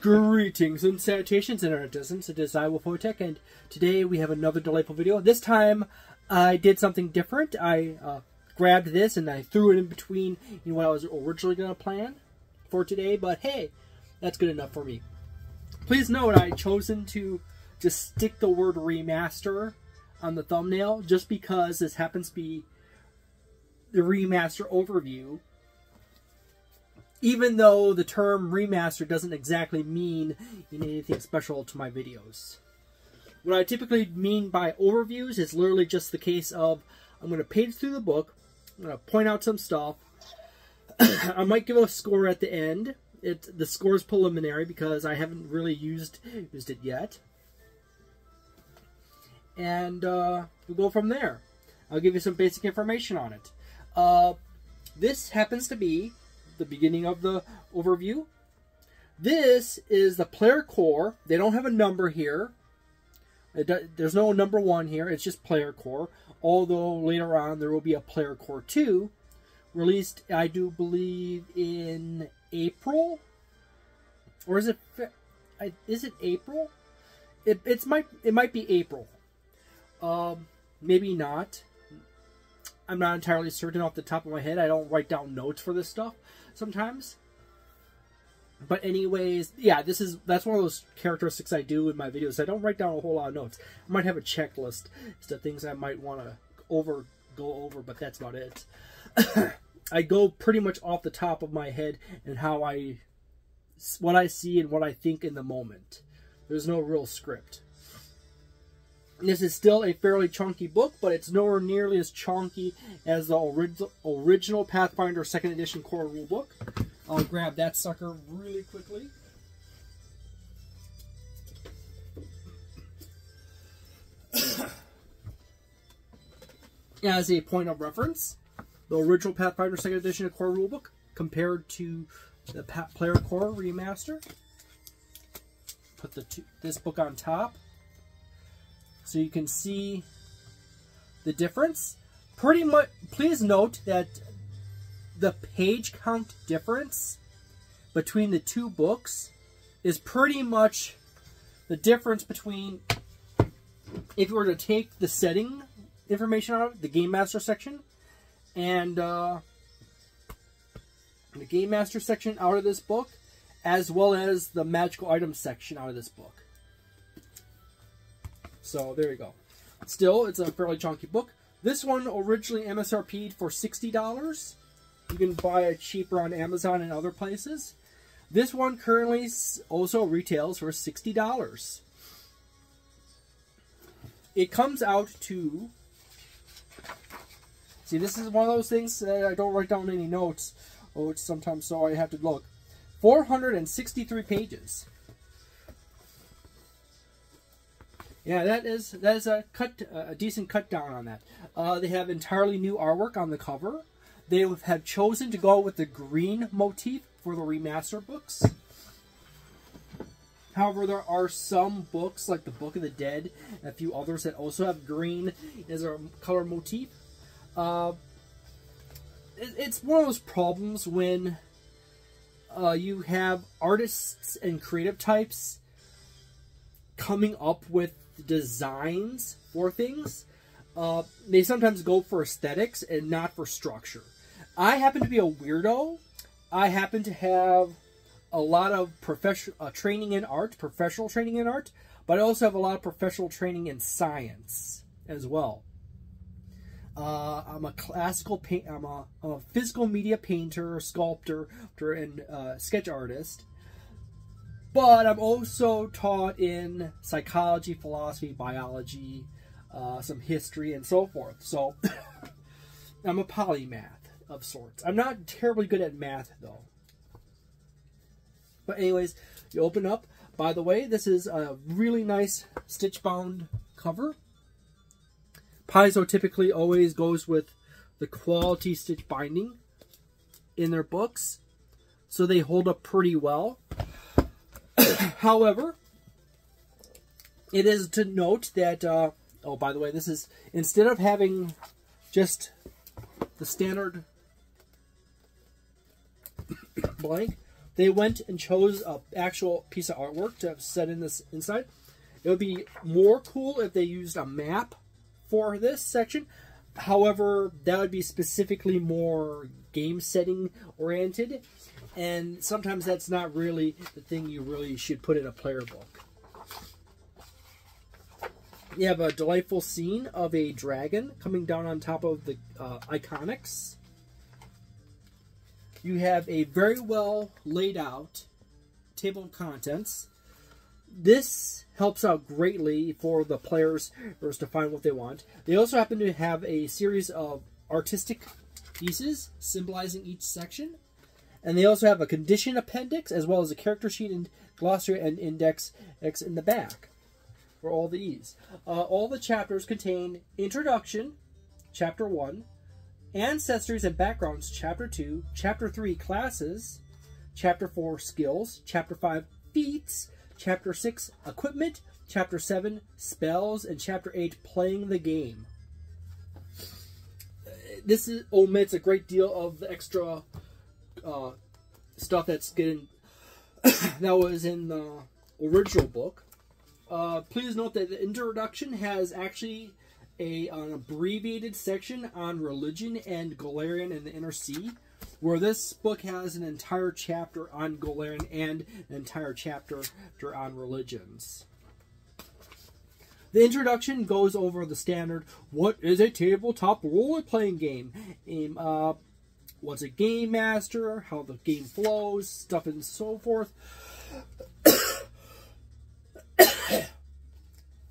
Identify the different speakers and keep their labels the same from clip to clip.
Speaker 1: Greetings and salutations, Internet Distance. It is I, Wolfotek, and today we have another delightful video. This time, I did something different. I grabbed this and I threw it in between what I was originally going to plan for today, but hey, that's good enough for me. Please note I've chosen to just stick the word remaster on the thumbnail, just because this happens to be the remaster overview. Even though the term remaster doesn't exactly mean anything special to my videos. What I typically mean by overviews is literally just the case of, I'm going to page through the book, I'm going to point out some stuff, I might give a score at the end. The score is preliminary because I haven't really used it yet. And we'll go from there. I'll give you some basic information on it. This happens to be the beginning of the overview. This is the player core. They don't have a number here. There's no number 1 here. It's just player core. Although later on there will be a player core 2, released, I do believe, in April, or is it April? It might be April. Maybe not. I'm not entirely certain off the top of my head. I don't write down notes for this stuff sometimes. But anyways, yeah, that's one of those characteristics I do in my videos. I don't write down a whole lot of notes. I might have a checklist as to things I might want to go over, but that's about it. I go pretty much off the top of my head and what I see and what I think in the moment. There's no real script. This is still a fairly chunky book, but it's nowhere nearly as chunky as the original Pathfinder Second Edition Core Rulebook. I'll grab that sucker really quickly. As a point of reference, the original Pathfinder Second Edition Core Rulebook compared to the Player Core Remaster. Put this book on top, so you can see the difference. Pretty much, please note that the page count difference between the two books is pretty much the difference between, if you were to take the setting information out of the Game Master section and the Game Master section out of this book, as well as the magical items section out of this book. So there you go. Still, it's a fairly chunky book. This one originally MSRP'd for $60. You can buy it cheaper on Amazon and other places. This one currently also retails for $60. It comes out to... See, this is one of those things that I don't write down any notes. Oh, sometimes so I have to look. 463 pages. Yeah, that is a decent cut down on that. They have entirely new artwork on the cover. They have chosen to go with the green motif for the remaster books. However, there are some books, like the Book of the Dead, and a few others that also have green as a color motif. It's one of those problems when you have artists and creative types coming up with designs for things. They sometimes go for aesthetics and not for structure. I happen to be a weirdo. I happen to have a lot of professional training in art, professional training in art, but I also have a lot of professional training in science as well. I'm a classical I'm a physical media painter, sculptor, and sketch artist. But I'm also taught in psychology, philosophy, biology, some history, and so forth. So I'm a polymath of sorts. I'm not terribly good at math, though. But anyways, you open up. By the way, this is a really nice stitch-bound cover. Paizo typically always goes with the quality stitch binding in their books, so they hold up pretty well. However, it is to note that, oh, by the way, this is, instead of having just the standard blank, they went and chose an actual piece of artwork to set in this inside. It would be more cool if they used a map for this section. However, that would be specifically more game setting oriented, and sometimes that's not really the thing you really should put in a player book. You have a delightful scene of a dragon coming down on top of the iconics. You have a very well laid out table of contents. This helps out greatly for the players to find what they want. They also happen to have a series of artistic pieces symbolizing each section. And they also have a condition appendix as well as a character sheet and glossary and index in the back for all these. All the chapters contain Introduction, Chapter 1, Ancestries and Backgrounds, Chapter 2, Chapter 3, Classes, Chapter 4, Skills, Chapter 5, Feats, Chapter 6, Equipment, Chapter 7, Spells, and Chapter 8, Playing the Game. This omits a great deal of the extra stuff that's getting that was in the original book. Please note that the introduction has actually an abbreviated section on religion and Golarion and the Inner Sea, where this book has an entire chapter on Golarion and an entire chapter on religions. The introduction goes over the standard, what is a tabletop role-playing game? What's a game master, how the game flows, stuff and so forth.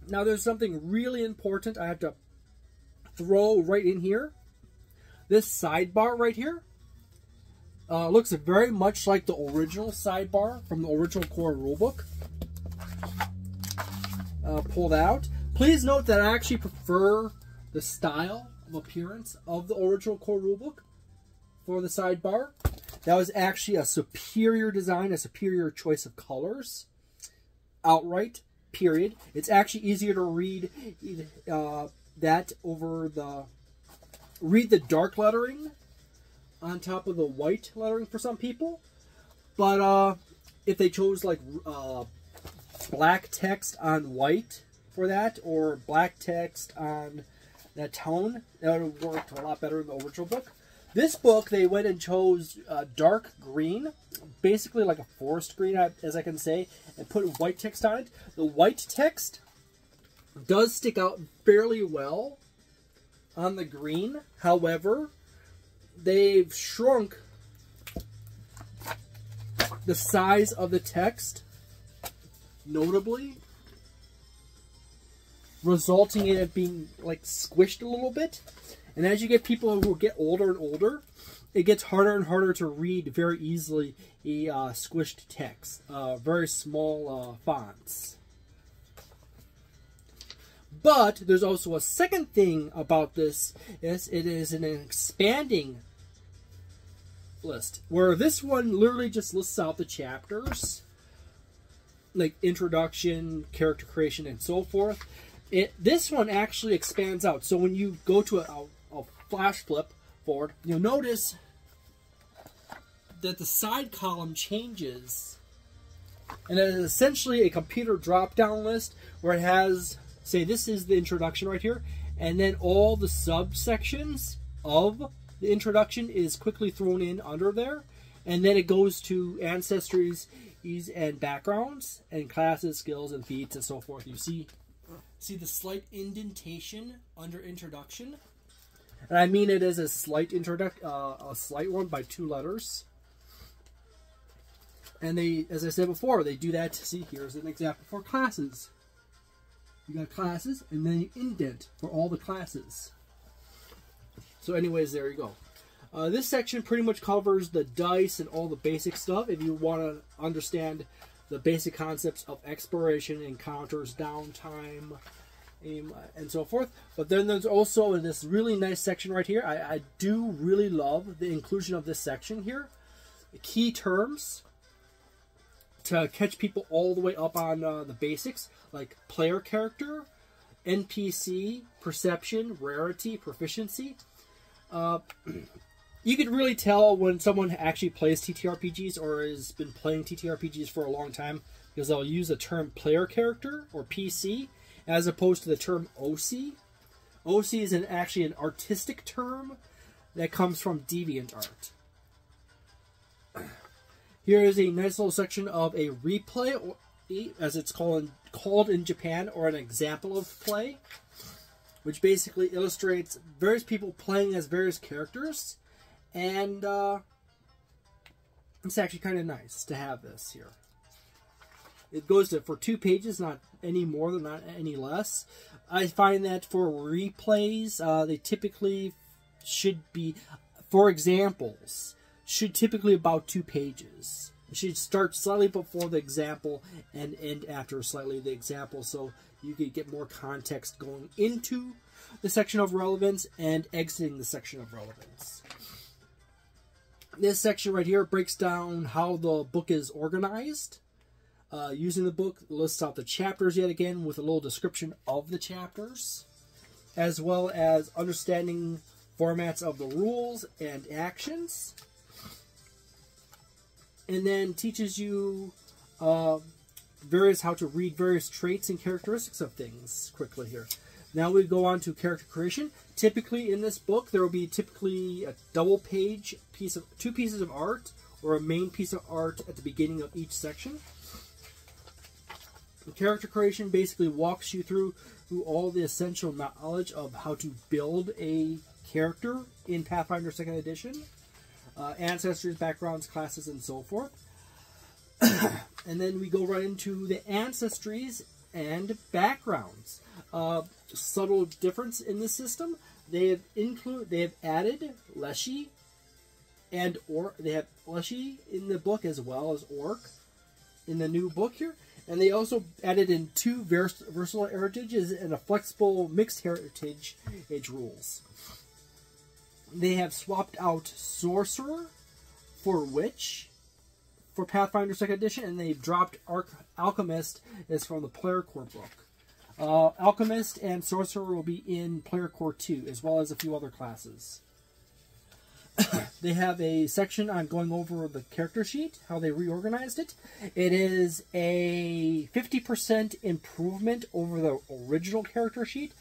Speaker 1: Now there's something really important I have to throw right in here. This sidebar right here looks very much like the original sidebar from the original Core Rulebook. Pull that out. Please note that I actually prefer the style of appearance of the original Core Rulebook for the sidebar. That was actually a superior design, a superior choice of colors. Outright, period. It's actually easier to read that over the... Read the dark lettering on top of the white lettering for some people. But if they chose like black text on white for that, or black text on that tone, that would have worked a lot better in the original book. This book, they went and chose dark green, basically like a forest green, as I can say, and put white text on it. The white text does stick out fairly well on the green. However, they've shrunk the size of the text notably, resulting in it being like squished a little bit. And as you get people who get older and older, it gets harder and harder to read very easily a squished text, very small fonts. But there's also a second thing about this, is it is an expanding list, where this one literally just lists out the chapters, like introduction, character creation, and so forth. This one actually expands out. So when you go to a flash flip forward, you'll notice that the side column changes. And it is essentially a computer drop-down list where it has, say, this is the introduction right here, and then all the subsections of the introduction is quickly thrown in under there, and then it goes to ancestries and backgrounds and classes, skills, and feats, and so forth. You see the slight indentation under introduction, and I mean it is a slight a slight one by 2 letters. And they, as I said before, they do that. See, here's an example for classes. You got classes, and then you indent for all the classes. So anyways, there you go. This section pretty much covers the dice and all the basic stuff. If you want to understand the basic concepts of exploration, encounters, downtime, aim, and so forth. But then there's also in this really nice section right here. I do really love the inclusion of this section here. The key terms to catch people all the way up on the basics, like player character, NPC, perception, rarity, proficiency. You could really tell when someone actually plays TTRPGs or has been playing TTRPGs for a long time, because they'll use the term player character, or PC, as opposed to the term OC. OC is actually an artistic term that comes from DeviantArt. Here is a nice little section of a replay, or as it's called in Japan, or an example of play, which basically illustrates various people playing as various characters, and it's actually kind of nice to have this here. It goes for 2 pages, not any more than not any less. I find that for replays, they typically should be, for examples, should typically about 2 pages. It should start slightly before the example and end after slightly the example, so you could get more context going into the section of relevance and exiting the section of relevance. This section right here breaks down how the book is organized. Using the book, lists out the chapters yet again with a little description of the chapters, as well as understanding formats of the rules and actions. And then teaches you how to read various traits and characteristics of things quickly here. Now we go on to character creation. Typically in this book, there will be typically a double page piece of 2 pieces of art, or a main piece of art at the beginning of each section. The character creation basically walks you through all the essential knowledge of how to build a character in Pathfinder Second Edition. Ancestors, backgrounds, classes, and so forth. And then we go right into the ancestries and backgrounds. Subtle difference in the system. They have added Leshy and they have Leshy in the book as well as Orc in the new book here. And they also added in 2 versatile heritages and a flexible mixed heritage rules. They have swapped out Sorcerer for Witch for Pathfinder Second Edition, and they've dropped Alchemist is from the Player Core book. Alchemist and Sorcerer will be in Player Core 2, as well as a few other classes. They have a section on going over the character sheet, how they reorganized it. It is a 50% improvement over the original character sheet.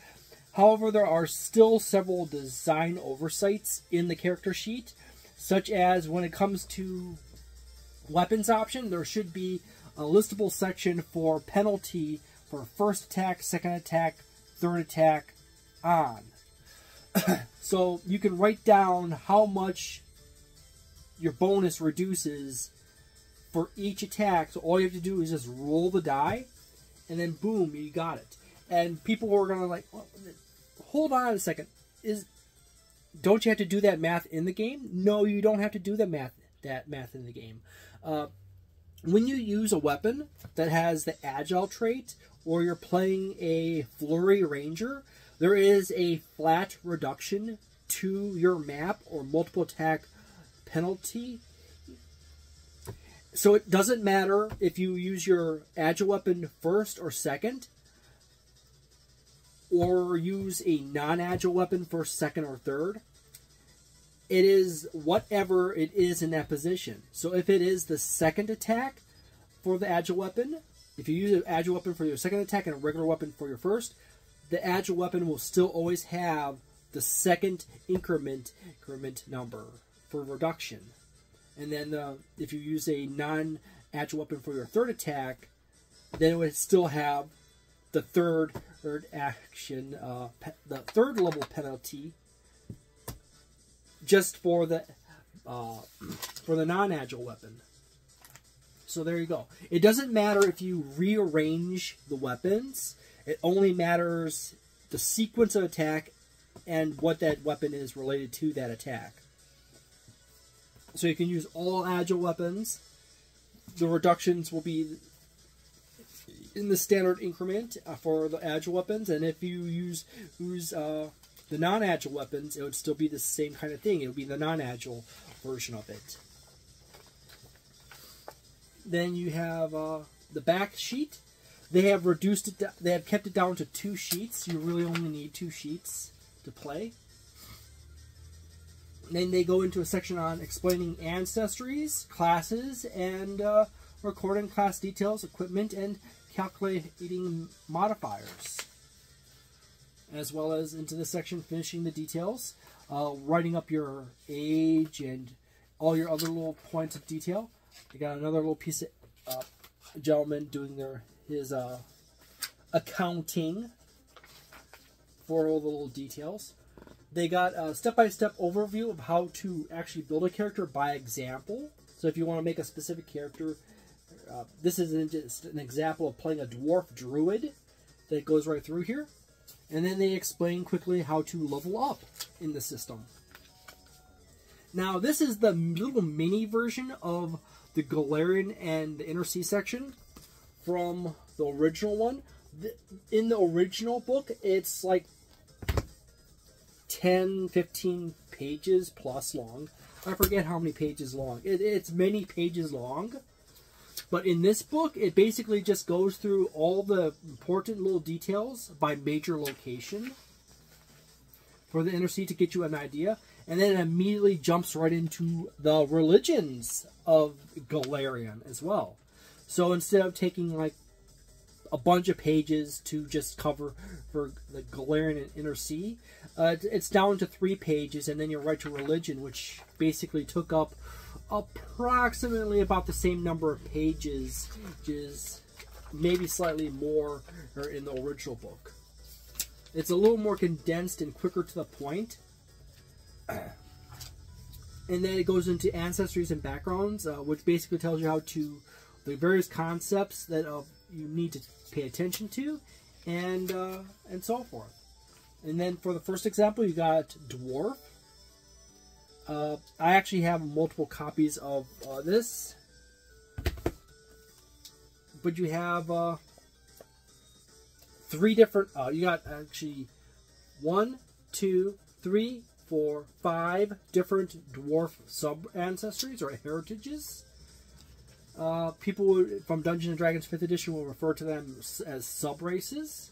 Speaker 1: However, there are still several design oversights in the character sheet, such as when it comes to weapons option, there should be a listable section for penalty for first attack, second attack, third attack, on. So you can write down how much your bonus reduces for each attack. So all you have to do is just roll the die, and then boom, you got it. And people were gonna like, hold on a second, don't you have to do that math in the game? No, you don't have to do that math in the game. When you use a weapon that has the Agile trait, or you're playing a Flurry Ranger, there is a flat reduction to your map or multiple attack penalty. So it doesn't matter if you use your Agile weapon first or second, or use a non-Agile weapon first, second, or third. It is whatever it is in that position. So if it is the second attack for the Agile weapon, if you use an Agile weapon for your second attack and a regular weapon for your first, the Agile weapon will still always have the second increment number for reduction. And then if you use a non-Agile weapon for your third attack, then it would still have the third action, the third level penalty, just for the non-Agile weapon. So there you go. It doesn't matter if you rearrange the weapons. It only matters the sequence of attack and what that weapon is related to that attack. So you can use all Agile weapons. The reductions will be in the standard increment for the Agile weapons, and if you use the non-Agile weapons, it would still be the same kind of thing. It would be the non-Agile version of it. Then you have the back sheet. They have reduced it. They have kept it down to 2 sheets. You really only need 2 sheets to play. Then they go into a section on explaining ancestries, classes, and recording class details, equipment, and calculating modifiers. As well as into this section, finishing the details, writing up your age and all your other little points of detail. They got another little piece of gentleman doing his accounting for all the little details. They got a step-by-step overview of how to actually build a character by example. So if you want to make a specific character, this is just an example of playing a dwarf druid that goes right through here. And then they explain quickly how to level up in the system. Now, this is the little mini version of the Golarion and the Inner Sea section from the original one. In the original book, it's like 10, 15 pages plus long. I forget how many pages long. It's many pages long. But in this book, it basically just goes through all the important little details by major location for the Inner Sea to get you an idea. And then it immediately jumps right into the religions of Golarion as well. So instead of taking like a bunch of pages to just cover for the Golarion and Inner Sea, it's down to 3 pages, and then you're right to religion, which basically took up approximately about the same number of pages, just maybe slightly more in the original book. It's a little more condensed and quicker to the point. And then it goes into ancestries and backgrounds, which basically tells you how to, the various concepts that you need to pay attention to, and so forth. And then for the first example, you got dwarf. I actually have multiple copies of this, but you have 3 different. You got actually 1, 2, 3, 4, 5 different dwarf sub-ancestries or heritages. People from Dungeons and Dragons 5th edition will refer to them as sub-races.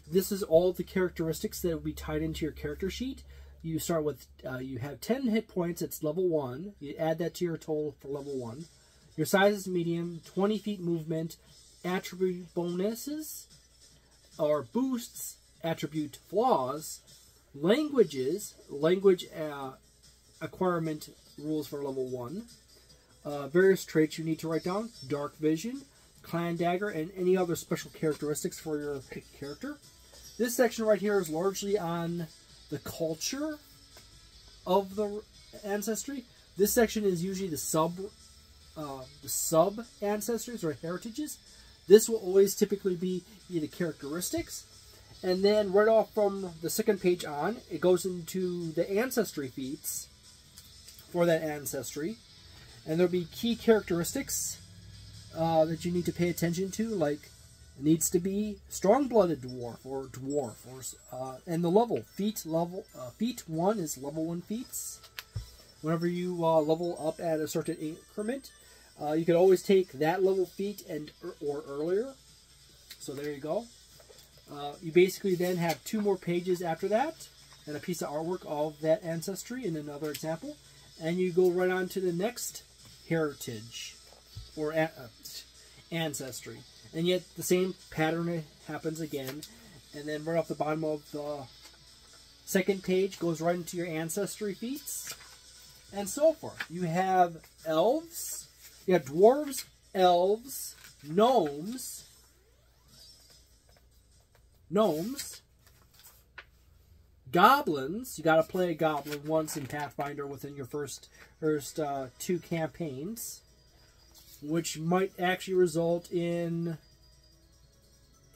Speaker 1: This is all the characteristics that will be tied into your character sheet. You start with, you have 10 hit points, it's level 1. You add that to your total for level 1. Your size is medium, 20 feet movement, attribute bonuses, or boosts, attribute flaws, language acquirement rules for level 1. Various traits you need to write down, dark vision, clan dagger, and any other special characteristics for your character. This section right here is largely on the culture of the ancestry. This section is usually the sub ancestries or heritages. This will always typically be the characteristics. And then right off from the second page on, it goes into the ancestry feats for that ancestry. And there'll be key characteristics that you need to pay attention to, like it needs to be strong-blooded dwarf, or and the level. Feat 1 is level 1 feats. Whenever you level up at a certain increment, you can always take that level feat or earlier. So there you go. You basically then have 2 more pages after that, and a piece of artwork of that ancestry in another example, and you go right on to the next heritage or ancestry. And yet the same pattern happens again, and then right off the bottom of the second page goes right into your ancestry feats, and so forth. You have elves, you have dwarves, elves, gnomes, goblins. You got to play a goblin once in Pathfinder within your first 2 campaigns, which might actually result in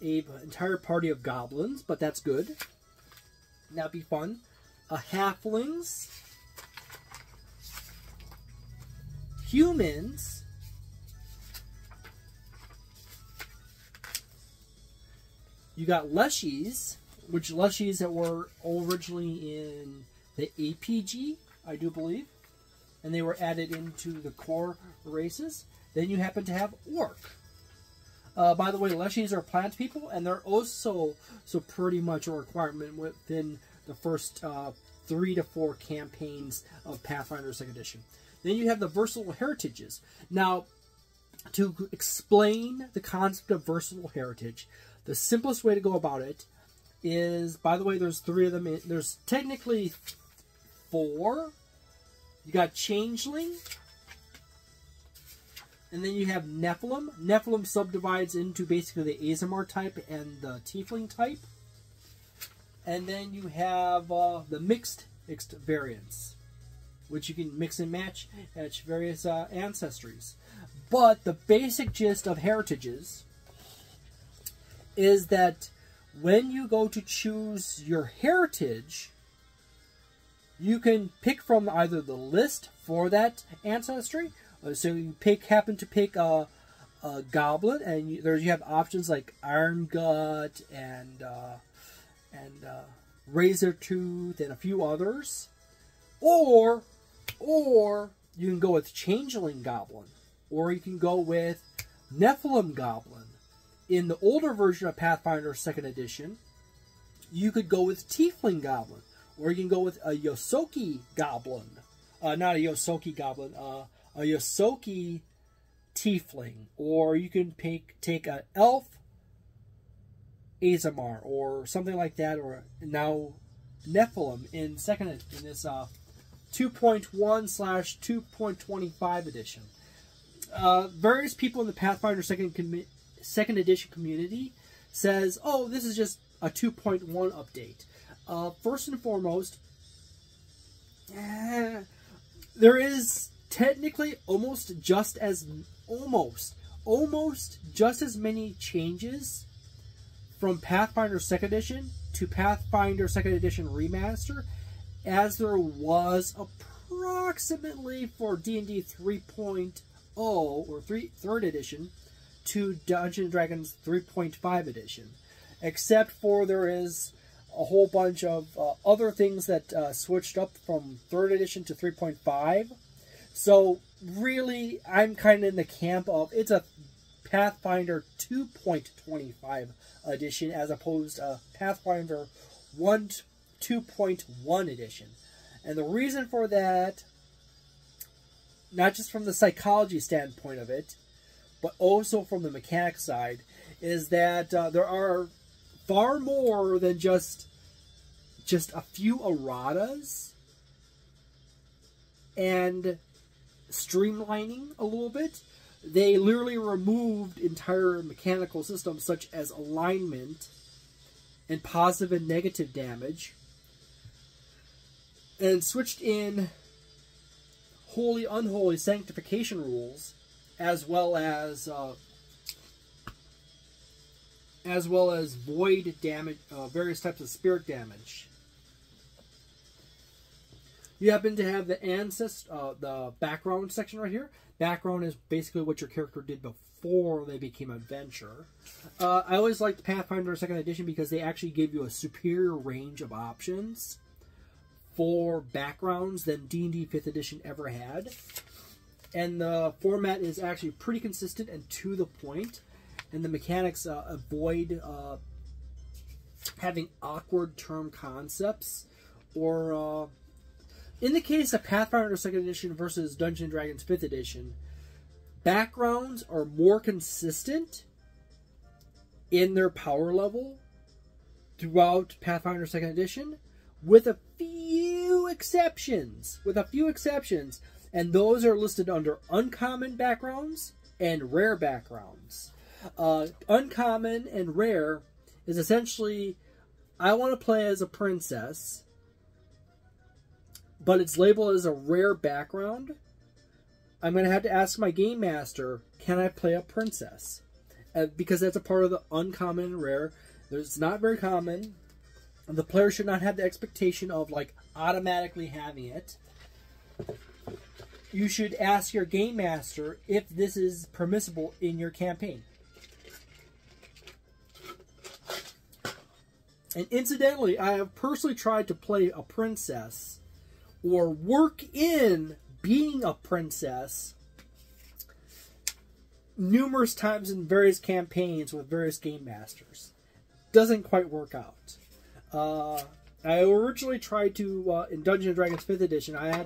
Speaker 1: an entire party of goblins, but that's good. That'd be fun. Halflings, humans, you got leshies, which leshies that were originally in the APG, I do believe, and they were added into the core races. Then you happen to have orc. By the way, leshies are plant people, and they're also pretty much a requirement within the first 3 to 4 campaigns of Pathfinder Second Edition. Then you have the versatile heritages. Now, to explain the concept of versatile heritage, the simplest way to go about it is, by the way, there's 3 of them. There's technically 4. You got Changeling, and then you have Nephilim. Nephilim subdivides into basically the Azamar type and the Tiefling type. And then you have the mixed variants, which you can mix and match at various ancestries. But the basic gist of heritages is that when you go to choose your heritage, you can pick from either the list for that ancestry. So you happen to pick a goblin, and you have options like Iron Gut and Razor Tooth and a few others, or you can go with Changeling Goblin, or you can go with Nephilim Goblin. In the older version of Pathfinder Second Edition, you could go with Tiefling Goblin, or you can go with a Yosoki Goblin. Not a Yosoki Goblin, a Yosoki Tiefling. Or you can take an Elf Azamar, or something like that, or now Nephilim in this 2.1/2.25 edition. Various people in the Pathfinder Second Edition community says, oh, this is just a 2.1 update. First and foremost, there is technically almost just as many changes from Pathfinder Second Edition to Pathfinder Second Edition Remaster as there was approximately for D&D 3.0 or 3rd edition to Dungeons & Dragons 3.5 edition. Except for there is a whole bunch of other things that switched up from 3rd edition to 3.5. So really, I'm kind of in the camp of it's a Pathfinder 2.25 edition as opposed to Pathfinder 2.1 edition. And the reason for that, not just from the psychology standpoint of it, but also from the mechanics side, is that there are far more than just a few erratas and streamlining a little bit. They literally removed entire mechanical systems such as alignment and positive and negative damage, and switched in holy unholy sanctification rules, as well as void damage, various types of spirit damage. You happen to have the background section right here. Background is basically what your character did before they became adventure. I always liked Pathfinder Second Edition because they actually gave you a superior range of options for backgrounds than D&D 5th Edition ever had. And the format is actually pretty consistent and to the point. And the mechanics avoid having awkward term concepts. Or, in the case of Pathfinder 2nd Edition versus Dungeons & Dragons 5th Edition, backgrounds are more consistent in their power level throughout Pathfinder 2nd Edition, with a few exceptions. And those are listed under uncommon backgrounds and rare backgrounds. Uncommon and rare is essentially, I want to play as a princess, but it's labeled as a rare background. I'm going to have to ask my game master, can I play a princess? Because that's a part of the uncommon and rare. It's not very common. The player should not have the expectation of like automatically having it. You should ask your game master if this is permissible in your campaign. And incidentally, I have personally tried to play a princess or work in being a princess numerous times in various campaigns with various game masters. Doesn't quite work out. I originally tried to in Dungeons & Dragons 5th edition. I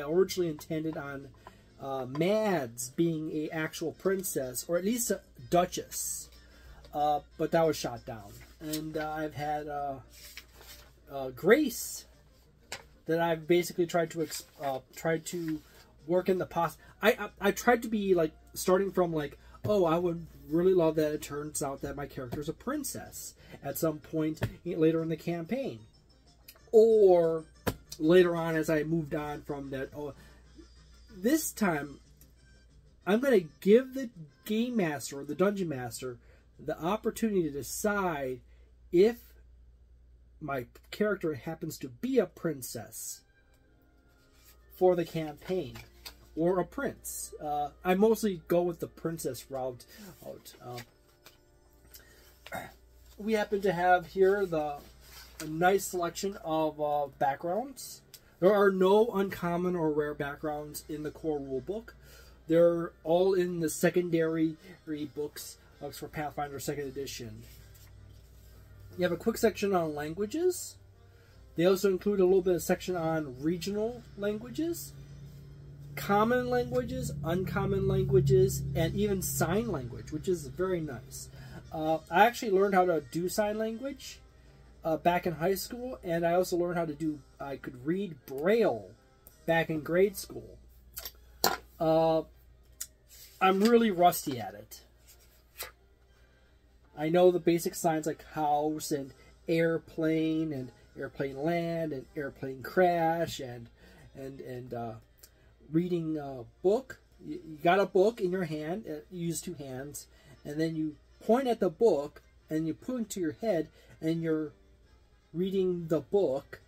Speaker 1: originally intended on Mads being a actual princess, or at least a duchess, but that was shot down. And I've had Grace that I've basically tried to work in the I tried to be like starting from like, oh, I would really love that it turns out that my character is a princess at some point later in the campaign, or later on as I moved on from that. Oh, this time I'm going to give the game master or the dungeon master the opportunity to decide if my character happens to be a princess for the campaign or a prince. I mostly go with the princess route. We happen to have here a nice selection of backgrounds. There are no uncommon or rare backgrounds in the core rulebook. They're all in the secondary books for Pathfinder Second Edition. You have a quick section on languages. They also include a little bit of section on regional languages, common languages, uncommon languages, and even sign language, which is very nice. I actually learned how to do sign language back in high school, and I also learned how to I could read Braille back in grade school. I'm really rusty at it. I know the basic signs like house and airplane and airplane land and airplane crash and reading a book. You got a book in your hand, you use two hands, and then you point at the book and you put it to your head and you're reading the book,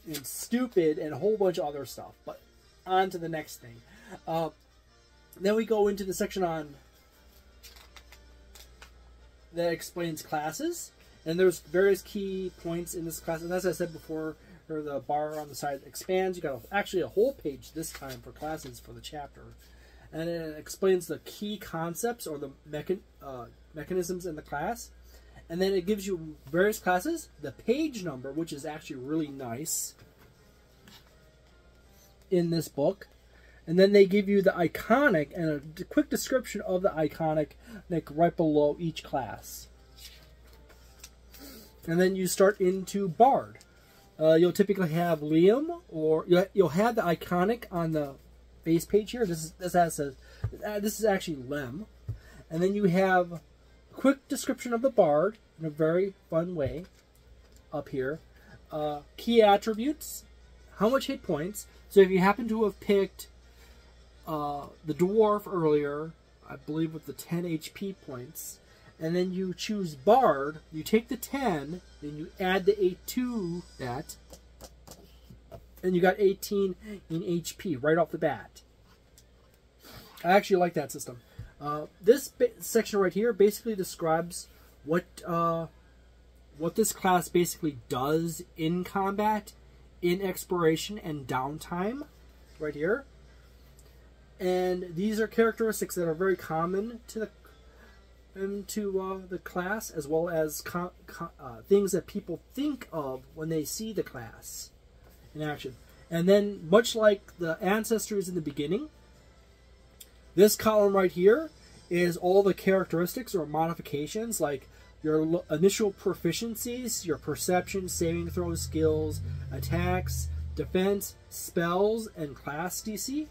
Speaker 1: and stupid and a whole bunch of other stuff. But on to the next thing. Then we go into the section on that explains classes, and there's various key points in this class. And as I said before, the bar on the side expands. You got actually a whole page this time for classes for the chapter, and it explains the key concepts or the mechanisms in the class. And then it gives you various classes, the page number, which is actually really nice in this book. And then they give you the iconic and a quick description of the iconic like right below each class. And then you start into Bard. You'll typically have Liam, or you'll have the iconic on the base page here. This is actually Lem. And then you have a quick description of the Bard in a very fun way up here. Key attributes, how much hit points. So if you happen to have picked the dwarf earlier, I believe with the 10 HP points, and then you choose Bard, you take the 10, then you add the 8 to that, and you got 18 in HP right off the bat. I actually like that system. This section right here basically describes what this class basically does in combat, in exploration, and downtime, right here. And these are characteristics that are very common to the class, as well as things that people think of when they see the class in action. And then, much like the ancestors in the beginning, this column right here is all the characteristics or modifications, like your initial proficiencies, your perception, saving throws, skills, attacks, defense, spells, and class DC.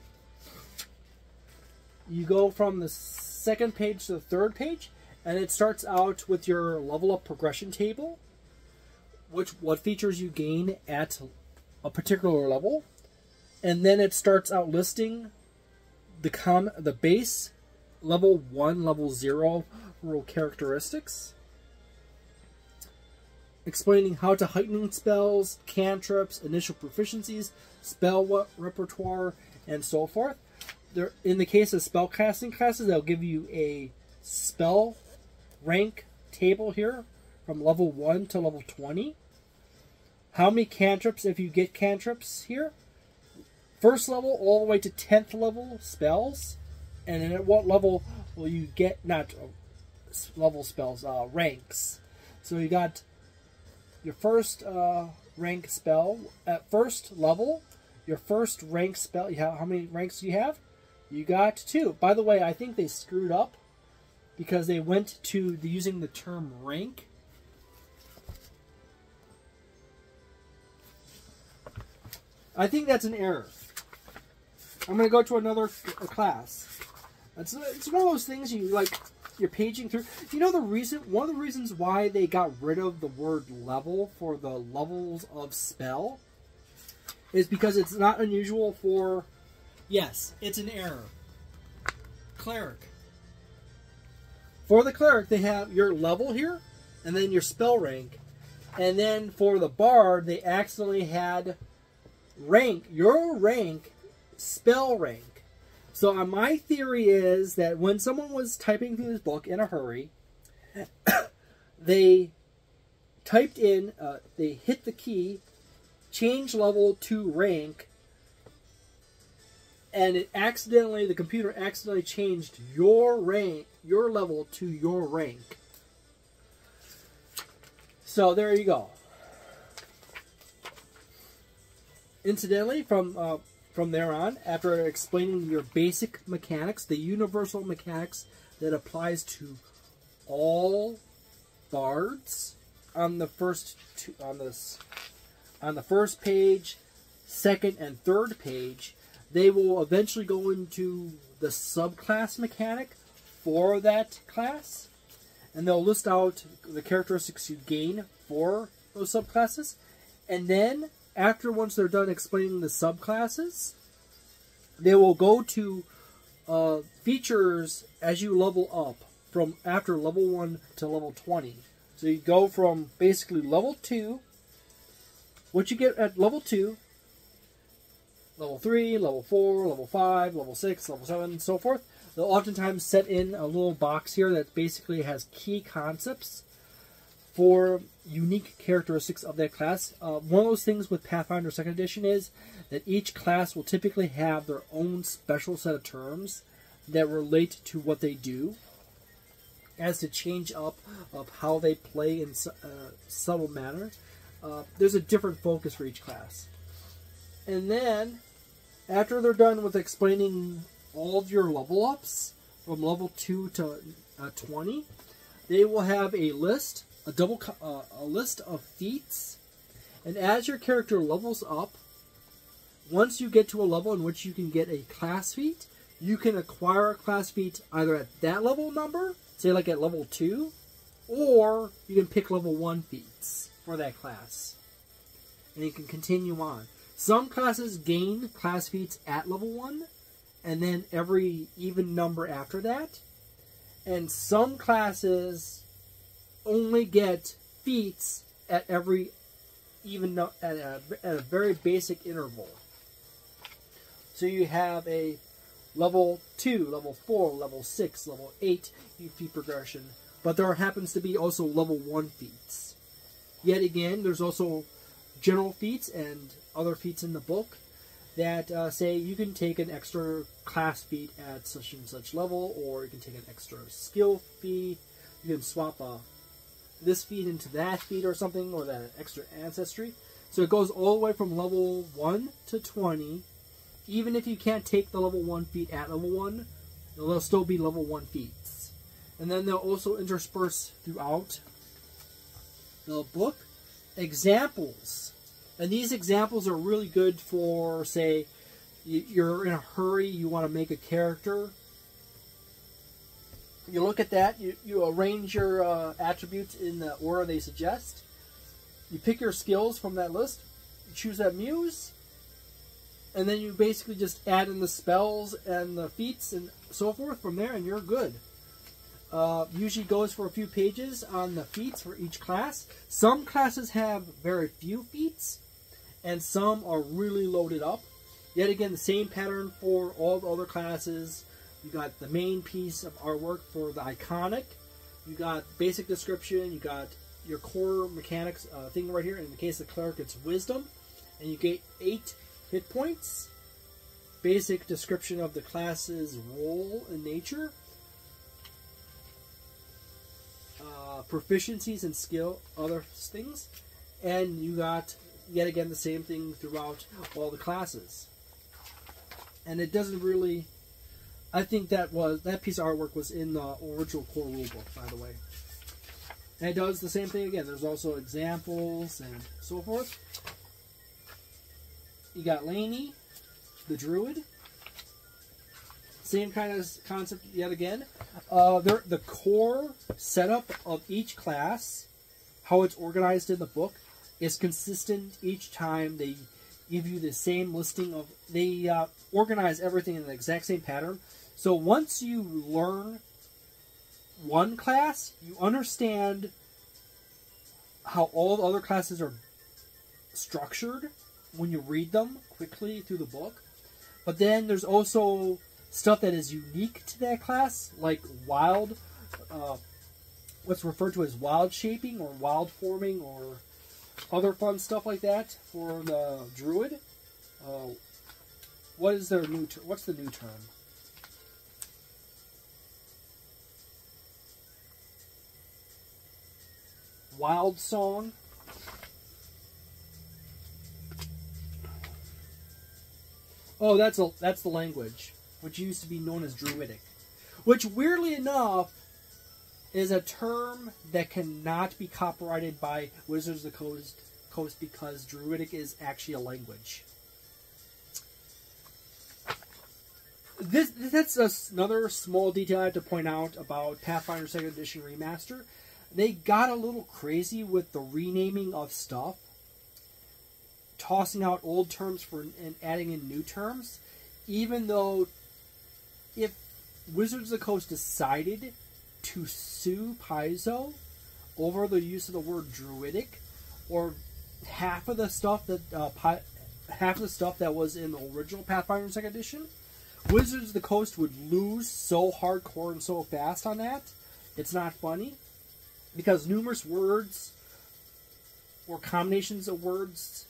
Speaker 1: You go from the second page to the third page, and it starts out with your level up progression table, what features you gain at a particular level, and then it starts out listing the base level 1, level 0 characteristics, explaining how to heighten spells, cantrips, initial proficiencies, spell repertoire, and so forth. In the case of spellcasting classes, they'll give you a spell rank table here from level 1 to level 20. How many cantrips, if you get cantrips here. First level all the way to 10th level spells. And then at what level will you get, not level spells, ranks. So you got your first rank spell at first level. Your first rank spell. How many ranks do you have? You got 2. By the way, I think they screwed up because they went to using the term rank. I think that's an error. I'm going to go to another class. It's one of those things you're paging through. You know one of the reasons why they got rid of the word level for the levels of spell is because it's not unusual for, yes, it's an error. Cleric. For the cleric, they have your level here, and then your spell rank. And then for the bard, they accidentally had your rank, spell rank. So my theory is that when someone was typing through this book in a hurry, they typed in, they hit the key, change level to rank, and the computer accidentally changed your level to your rank. So there you go. Incidentally, from there on, after explaining your basic mechanics, the universal mechanics that applies to all bards on the first page, second and third page, they will eventually go into the subclass mechanic for that class, and they'll list out the characteristics you gain for those subclasses, and then once they're done explaining the subclasses, they will go to features as you level up from after level 1 to level 20. So you go from basically level 2, what you get at level 2, level 3, level 4, level 5, level 6, level 7, and so forth. They'll oftentimes set in a little box here that basically has key concepts for unique characteristics of that class. One of those things with Pathfinder Second Edition is that each class will typically have their own special set of terms that relate to what they do, as to change up of how they play in subtle manner. There's a different focus for each class. And then, after they're done with explaining all of your level ups from level 2 to 20, they will have a list, a list of feats, and as your character levels up, once you get to a level in which you can get a class feat, you can acquire a class feat either at that level number, say like at level 2, or you can pick level 1 feats for that class, and you can continue on. Some classes gain class feats at level 1, and then every even number after that, and some classes only get feats at every even at a very basic interval. So you have a level 2, level 4, level 6, level 8 feat progression, but there happens to be also level 1 feats. Yet again, there's also general feats and other feats in the book that say you can take an extra class feat at such and such level, or you can take an extra skill feat. You can swap this feat into that feat or something, or that extra ancestry. So it goes all the way from level 1 to 20. Even if you can't take the level 1 feat at level 1, there'll still be level 1 feats. And then they'll also intersperse throughout the book examples. And these examples are really good for, say, you're in a hurry, you want to make a character. You look at that, you arrange your attributes in the order they suggest. You pick your skills from that list, you choose that muse, and then you basically just add in the spells and the feats and so forth from there, and you're good. Usually goes for a few pages on the feats for each class. Some classes have very few feats, and some are really loaded up. Yet again, the same pattern for all the other classes. You got the main piece of artwork for the iconic. You got basic description. You got your core mechanics thing right here. In the case of the cleric, it's wisdom, and you get 8 hit points. Basic description of the class's role and nature. Proficiencies and skill, other things. And you got, yet again, the same thing throughout all the classes. And it doesn't really... I think that piece of artwork was in the original Core Rulebook, by the way. And it does the same thing again. There's also examples and so forth. You got Laney, the druid. Same kind of concept yet again. The core setup of each class, how it's organized in the book, is consistent each time. They give you the same listing of... They organize everything in the exact same pattern. So once you learn one class, you understand how all the other classes are structured when you read them quickly through the book. But then there's also stuff that is unique to that class, like wild, what's referred to as wild shaping or wild forming or other fun stuff like that for the druid. What is their new what's the new term? Wild song. Oh, that's the language, which used to be known as Druidic, which weirdly enough is a term that cannot be copyrighted by Wizards of the Coast because Druidic is actually a language. That's another small detail I have to point out about Pathfinder Second Edition Remaster. They got a little crazy with the renaming of stuff, tossing out old terms and adding in new terms, even though if Wizards of the Coast decided to sue Paizo over the use of the word Druidic, or half of the stuff that was in the original Pathfinder Second Edition, Wizards of the Coast would lose so hardcore and so fast on that. It's not funny, because numerous words or combinations of words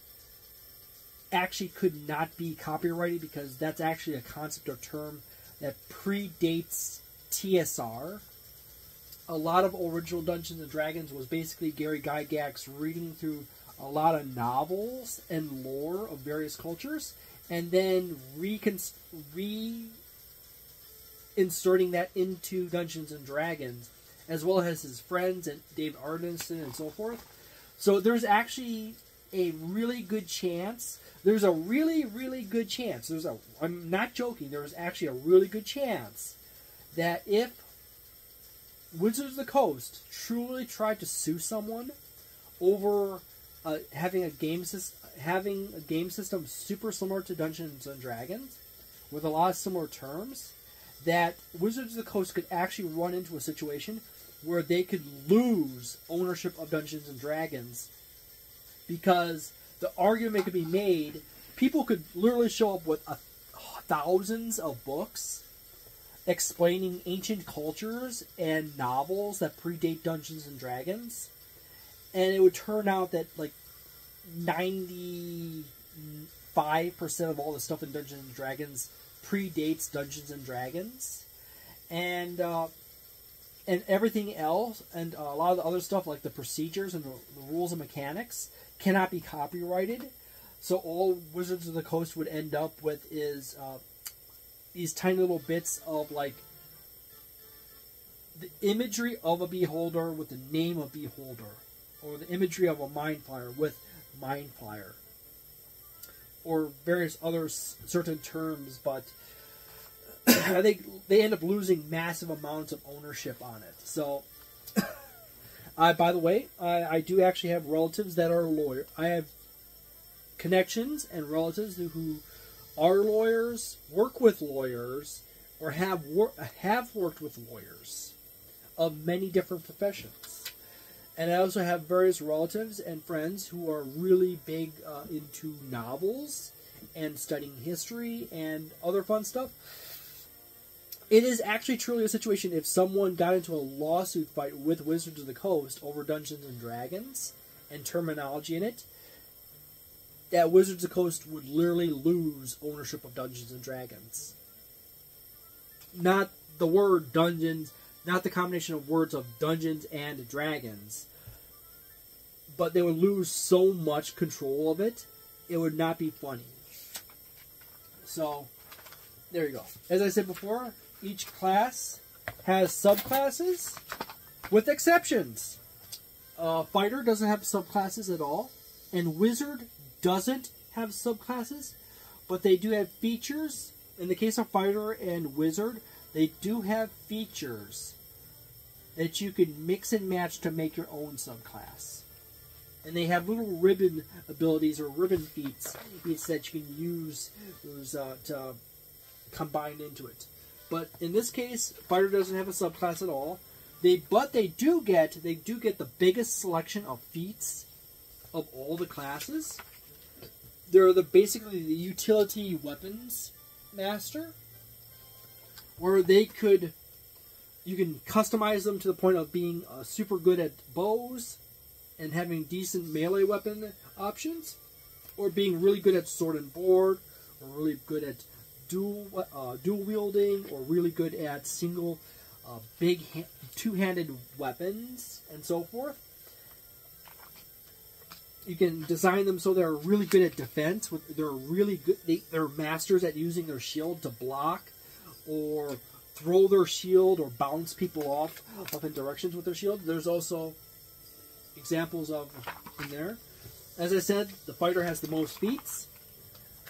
Speaker 1: actually could not be copyrighted, because that's actually a concept or term that predates TSR. A lot of original Dungeons and Dragons was basically Gary Gygax reading through a lot of novels and lore of various cultures, and then reinserting that into Dungeons and Dragons, as well as his friends and Dave Arneson and so forth. So there's actually a really good chance. There's a really, really good chance. I'm not joking. There's actually a really good chance that if Wizards of the Coast truly tried to sue someone over having a game system super similar to Dungeons and Dragons, with a lot of similar terms, that Wizards of the Coast could actually run into a situation where they could lose ownership of Dungeons and Dragons, because the argument could be made, people could literally show up with thousands of books explaining ancient cultures and novels that predate Dungeons and Dragons, and it would turn out that like 95% of all the stuff in Dungeons and Dragons predates Dungeons and Dragons, and everything else, and a lot of the other stuff like the procedures and the rules and mechanics cannot be copyrighted. So all Wizards of the Coast would end up with is these tiny little bits of like the imagery of a beholder with the name of beholder, or the imagery of a mind flayer with mind flayer, or various other certain terms, but I think they end up losing massive amounts of ownership on it. So, by the way, I do actually have relatives that are lawyers. I have connections and relatives who are lawyers, work with lawyers, or have worked with lawyers of many different professions. And I also have various relatives and friends who are really big into novels and studying history and other fun stuff. It is actually truly a situation, if someone got into a lawsuit fight with Wizards of the Coast over Dungeons and Dragons and terminology in it, that Wizards of the Coast would literally lose ownership of Dungeons and Dragons. Not the word dungeons, not the combination of words of Dungeons and Dragons. but they would lose so much control of it, it would not be funny. So, there you go. As I said before, each class has subclasses, with exceptions. Fighter doesn't have subclasses at all, and Wizard doesn't have subclasses, but they do have features. In the case of Fighter and Wizard, they do have features that you can mix and match to make your own subclass. And they have little ribbon abilities or ribbon feats that you can use to combine into it. But in this case, Fighter doesn't have a subclass at all. But they do get the biggest selection of feats of all the classes. They're basically the utility weapons master, where you can customize them to the point of being super good at bows and having decent melee weapon options, or being really good at sword and board, or really good at dual wielding, or really good at single big two-handed weapons, and so forth. You can design them so they're really good at defense. They're really good. They're masters at using their shield to block, or throw their shield, or bounce people off in directions with their shield. There's also examples of in there. As I said, the Fighter has the most feats.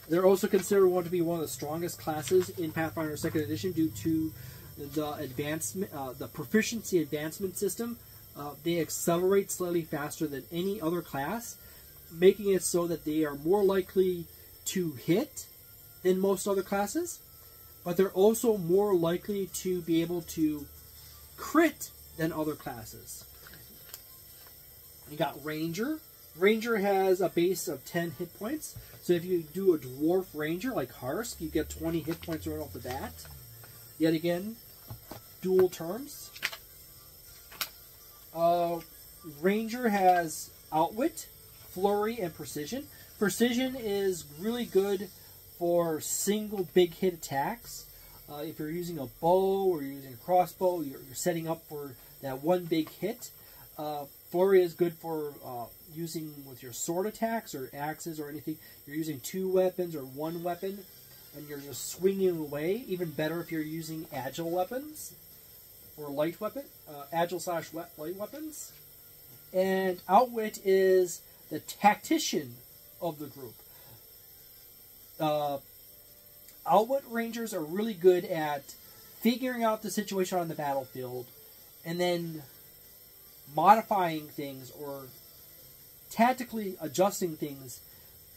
Speaker 1: They're also considered one of the strongest classes in Pathfinder Second Edition due to the advancement, the proficiency advancement system. They accelerate slightly faster than any other class, making it so that they are more likely to hit than most other classes, but they're also more likely to be able to crit than other classes. You got Ranger. Ranger has a base of 10 hit points, so if you do a Dwarf Ranger like Harsk, you get 20 hit points right off the bat. Yet again, dual terms. Ranger has Outwit, Flurry, and Precision. Precision is really good for single big hit attacks. If you're using a bow or you're using a crossbow, you're setting up for that one big hit. Flurry is good for using with your sword attacks or axes or anything. You're using two weapons or one weapon, and you're just swinging away. Even better if you're using agile weapons or light weapon, agile/light weapons. And Outwit is the tactician of the group. Outwit Rangers are really good at figuring out the situation on the battlefield and then modifying things or tactically adjusting things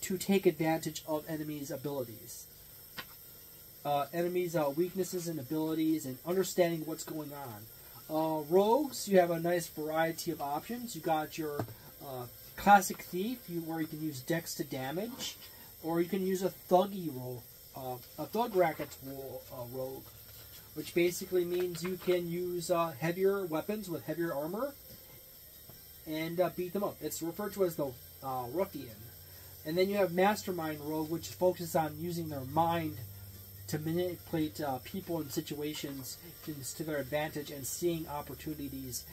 Speaker 1: to take advantage of enemies' abilities. Enemies' weaknesses and abilities, and understanding what's going on. Rogues, you have a nice variety of options. You got your classic thief, where you can use dex to damage, or you can use a thuggy a thug racket rogue, which basically means you can use heavier weapons with heavier armor and beat them up. It's referred to as the ruffian. And then you have Mastermind Rogue, which focuses on using their mind to manipulate people and situations to their advantage and seeing opportunities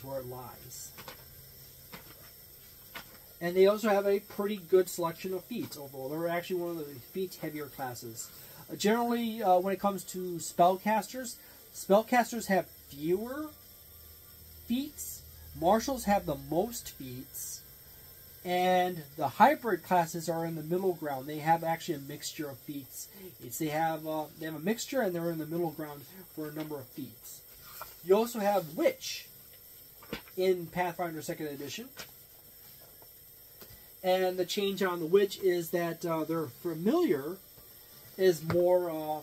Speaker 1: where it lies. And they also have a pretty good selection of feats overall. They're actually one of the feat-heavier classes. Generally, when it comes to spellcasters have fewer feats. Marshals have the most feats. And the hybrid classes are in the middle ground. They have actually a mixture of feats. They have a mixture, and they're in the middle ground for a number of feats. You also have Witch in Pathfinder Second Edition. And the change on the Witch is that their familiar is more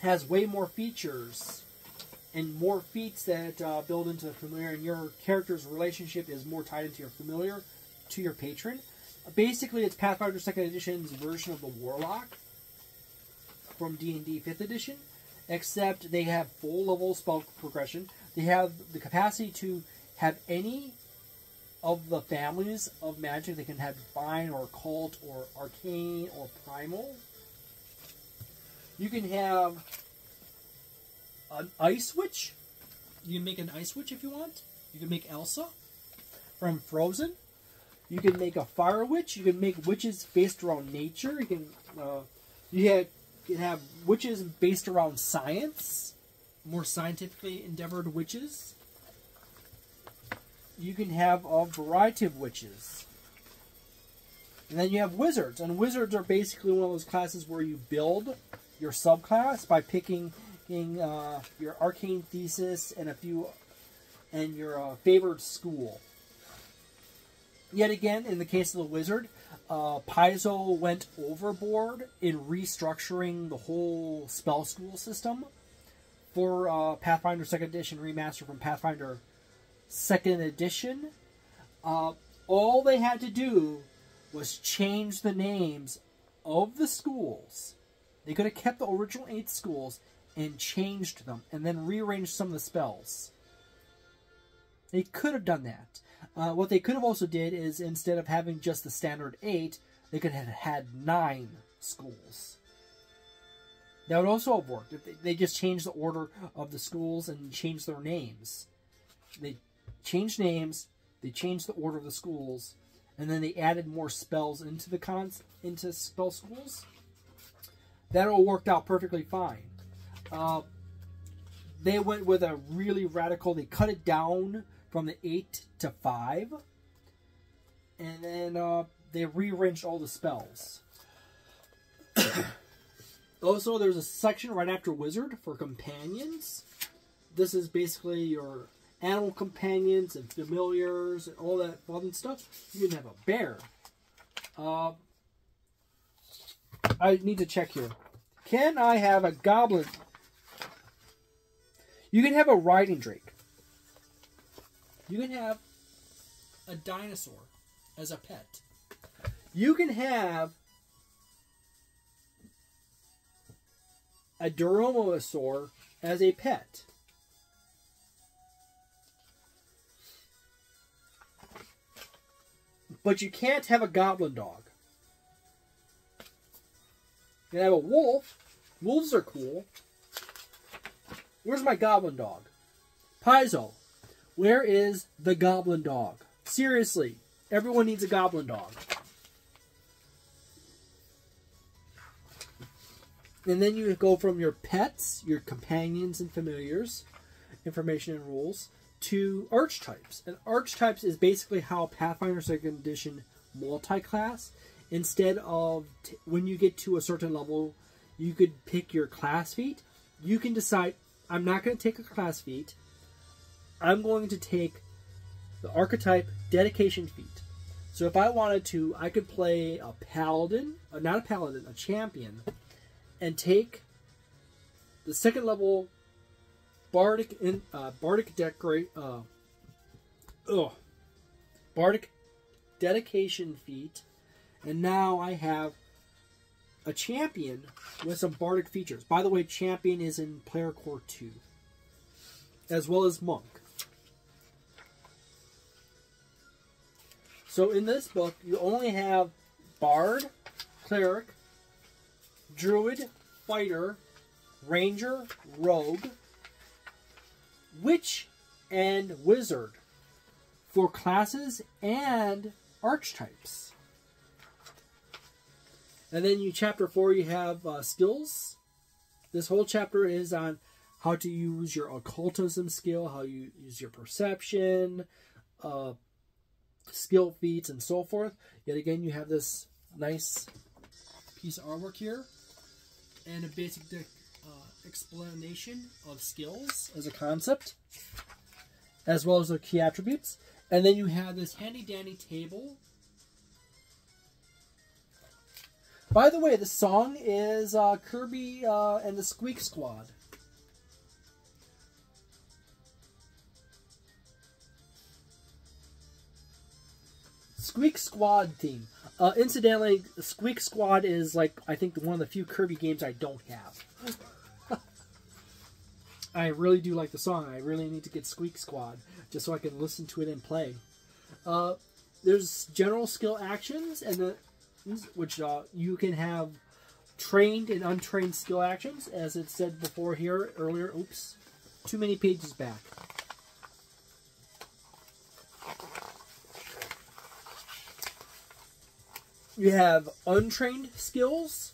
Speaker 1: has way more features and more feats that build into the familiar, and your character's relationship is more tied into your familiar to your patron. Basically, it's Pathfinder Second Edition's version of the Warlock from D&D 5th Edition, except they have full level spell progression. They have the capacity to have any of the families of magic. They can have Divine or Occult or Arcane or Primal. You can have an Ice Witch. You can make an Ice Witch if you want. You can make Elsa from Frozen. You can make a fire witch. You can make witches based around nature. You can have witches based around science, more scientifically endeavored witches. You can have a variety of witches. And then you have wizards. And wizards are basically one of those classes where you build your subclass by picking your arcane thesis and your favored school. Yet again, in the case of the wizard, Paizo went overboard in restructuring the whole spell school system for Pathfinder Second Edition Remaster from Pathfinder Second Edition. All they had to do was change the names of the schools. They could have kept the original 8 schools and changed them, and then rearranged some of the spells. They could have done that. What they could have also did is, instead of having just the standard 8, they could have had 9 schools. That would also have worked. If they just changed the order of the schools and changed their names. They changed names, they changed the order of the schools, and then they added more spells into spell schools. That all worked out perfectly fine. They went with a really radical, they cut it down from the 8 to 5. And then they rearranged all the spells. Also, there's a section right after Wizard for companions. This is basically your animal companions and familiars and all that fun stuff. You can have a bear. I need to check here. Can I have a goblin? You can have a riding drake. You can have a dinosaur as a pet. You can have a dromaeosaur as a pet. But you can't have a goblin dog. You can have a wolf. Wolves are cool. Where's my goblin dog? Paizo, where is the goblin dog? Seriously, everyone needs a goblin dog. And then you go from your pets, your companions and familiars, information and rules, to archetypes. And archetypes is basically how Pathfinder Second Edition multi-class, instead of when you get to a certain level, you could pick your class feat. You can decide, I'm not going to take a class feat. I'm going to take the archetype dedication feat. So if I wanted to, I could play a paladin, not a paladin, a champion, and take the second level bardic dedication feat, and now I have a champion with some bardic features. By the way, champion is in Player Core 2, as well as monk. So in this book, you only have bard, cleric, druid, fighter, ranger, rogue, witch, and wizard for classes and archetypes. And then chapter 4, you have skills. This whole chapter is on how to use your occultism skill, how you use your perception, skill feats, and so forth. Yet again, you have this nice piece of artwork here and a basic explanation of skills as a concept, as well as their key attributes. And then you have this handy-dandy table. By the way, the song is Kirby and the Squeak Squad. Squeak Squad theme. Incidentally, Squeak Squad is, like, I think one of the few Kirby games I don't have. I really do like the song. I really need to get Squeak Squad just so I can listen to it and play. There's general skill actions, and which you can have trained and untrained skill actions, as it said before here earlier. Oops, too many pages back. You have untrained skills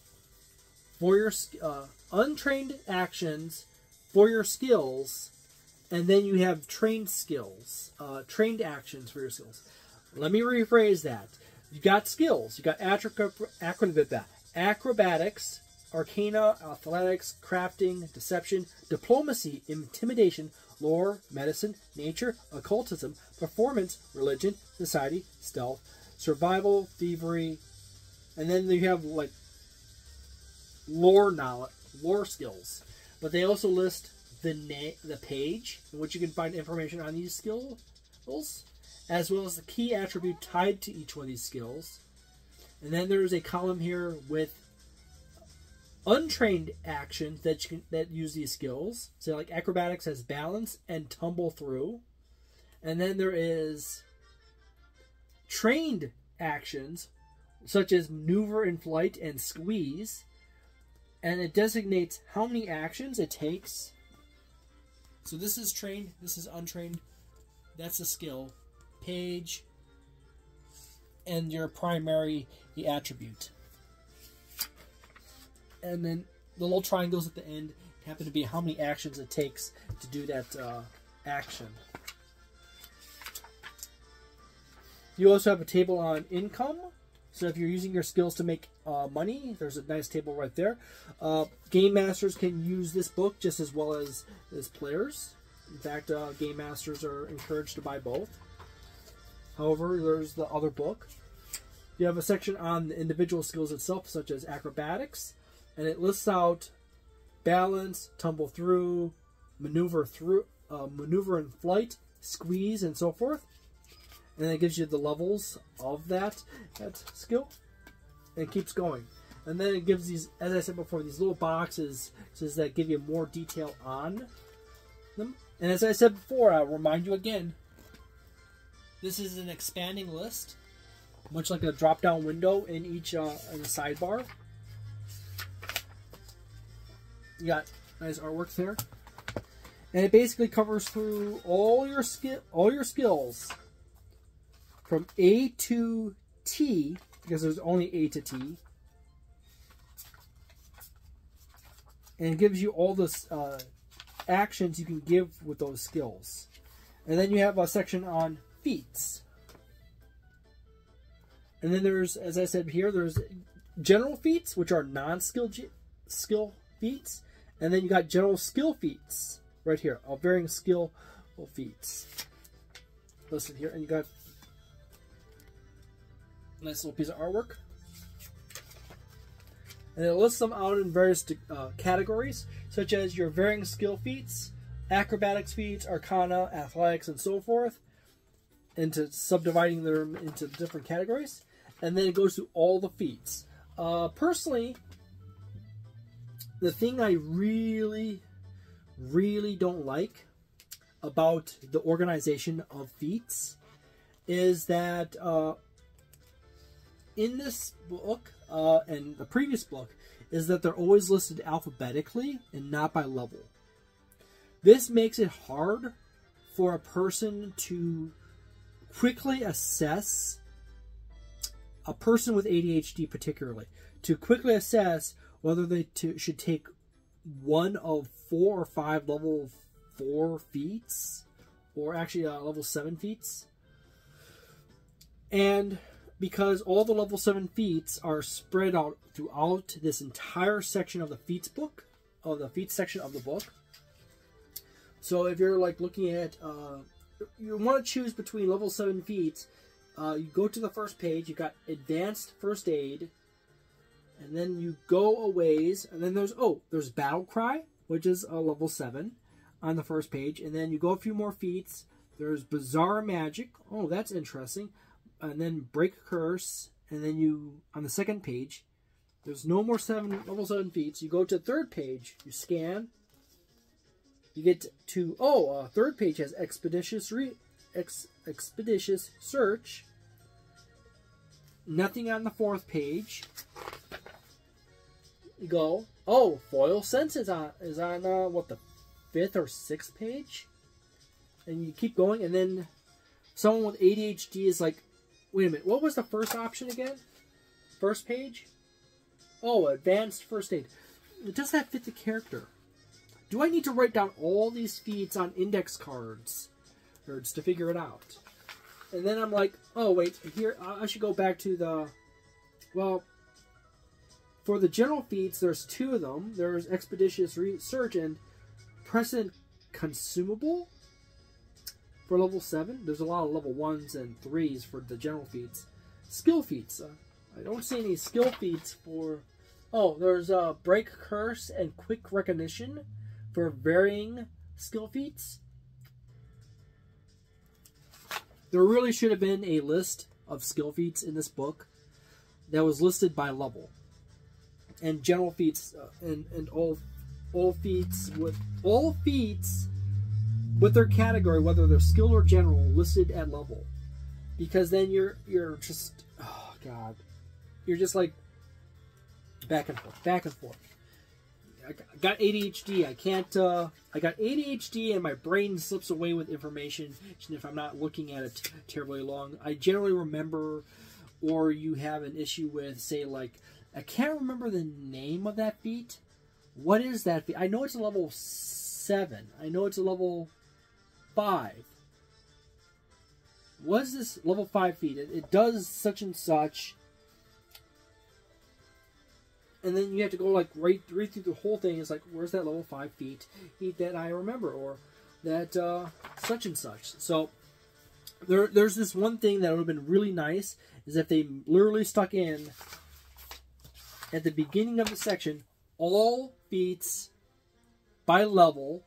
Speaker 1: for your untrained actions for your skills, and then you have trained skills, trained actions for your skills. Let me rephrase that. You got skills. You got acrobatics, arcana, athletics, crafting, deception, diplomacy, intimidation, lore, medicine, nature, occultism, performance, religion, society, stealth, survival, thievery, and then you have like lore knowledge, lore skills. But they also list the page in which you can find information on these skills, as well as the key attribute tied to each one of these skills. And then there's a column here with untrained actions that use these skills. So like acrobatics has balance and tumble through. And then there is trained actions such as maneuver in flight and squeeze. And it designates how many actions it takes. So this is trained, this is untrained. That's a skill page and your primary attribute. And then the little triangles at the end happen to be how many actions it takes to do that action. You also have a table on income. So if you're using your skills to make money, there's a nice table right there. Game masters can use this book just as well as players. In fact, game masters are encouraged to buy both. However, there's the other book. You have a section on the individual skills itself, such as acrobatics, and it lists out balance, tumble through, maneuver in flight, squeeze, and so forth. And then it gives you the levels of that skill. And it keeps going. And then it gives these, as I said before, these little boxes that give you more detail on them. And as I said before, I'll remind you again, this is an expanding list, much like a drop-down window in each in the sidebar. You got nice artwork there, and it basically covers through all your skills from A to T, because there's only A to T, and it gives you all the actions you can give with those skills. And then you have a section on feats. And then there's, as I said here, there's general feats, which are non-skill skill feats. And then you got general skill feats right here, all varying skill feats listed here. And you got a nice little piece of artwork. And it lists them out in various categories, such as your varying skill feats, acrobatics feats, arcana, athletics, and so forth, into subdividing them into different categories. And then it goes through all the feats. Personally, the thing I really, really don't like about the organization of feats is that in this book and the previous book is that they're always listed alphabetically and not by level. This makes it hard for a person to quickly assess, a person with ADHD particularly, to quickly assess whether they should take one of 4 or 5 level 4 feats, or actually level 7 feats. And because all the level 7 feats are spread out throughout this entire section of the feats book, of the feats section of the book. So if you're like looking at, you want to choose between level 7 feats, you go to the first page, you got advanced first aid, and then you go a ways, and then there's battle cry, which is a level 7 on the first page, and then you go a few more feats. There's bizarre magic, oh that's interesting, and then break curse, and then you on the second page, there's no more level 7 feats. You go to the third page, you scan. You get to, third page has expeditious search. Nothing on the fourth page. You go, foil sense is on what, the 5th or 6th page? And you keep going, and then someone with ADHD is like, wait a minute, what was the first option again? first page. Oh, advanced first aid. Does that fit the character? Do I need to write down all these feats on index cards to figure it out? And then I'm like, oh wait, here I should go back to the, well, for the general feats, there's 2 of them. There's Expeditious Research and Present Consumable for level 7. There's a lot of level 1s and 3s for the general feats. Skill feats. I don't see any skill feats for... Oh, there's Break Curse and Quick Recognition for varying skill feats. There really should have been a list of skill feats in this book that was listed by level. And general feats and all feats with their category, whether they're skill or general, listed at level. Because then you're just, oh god, you're just like back and forth. I got ADHD. I can't. I got ADHD, and my brain slips away with information if I'm not looking at it terribly long. I generally remember, or you have an issue with, say, like, I can't remember the name of that feat. What is that feat? I know it's a level 7. I know it's a level 5. What is this level 5 feat? It does such and such. And then you have to go like right through the whole thing. It's like, where's that level 5 feat that I remember, or that such and such. So there's this one thing that would have been really nice is if they literally stuck in at the beginning of the section all feats by level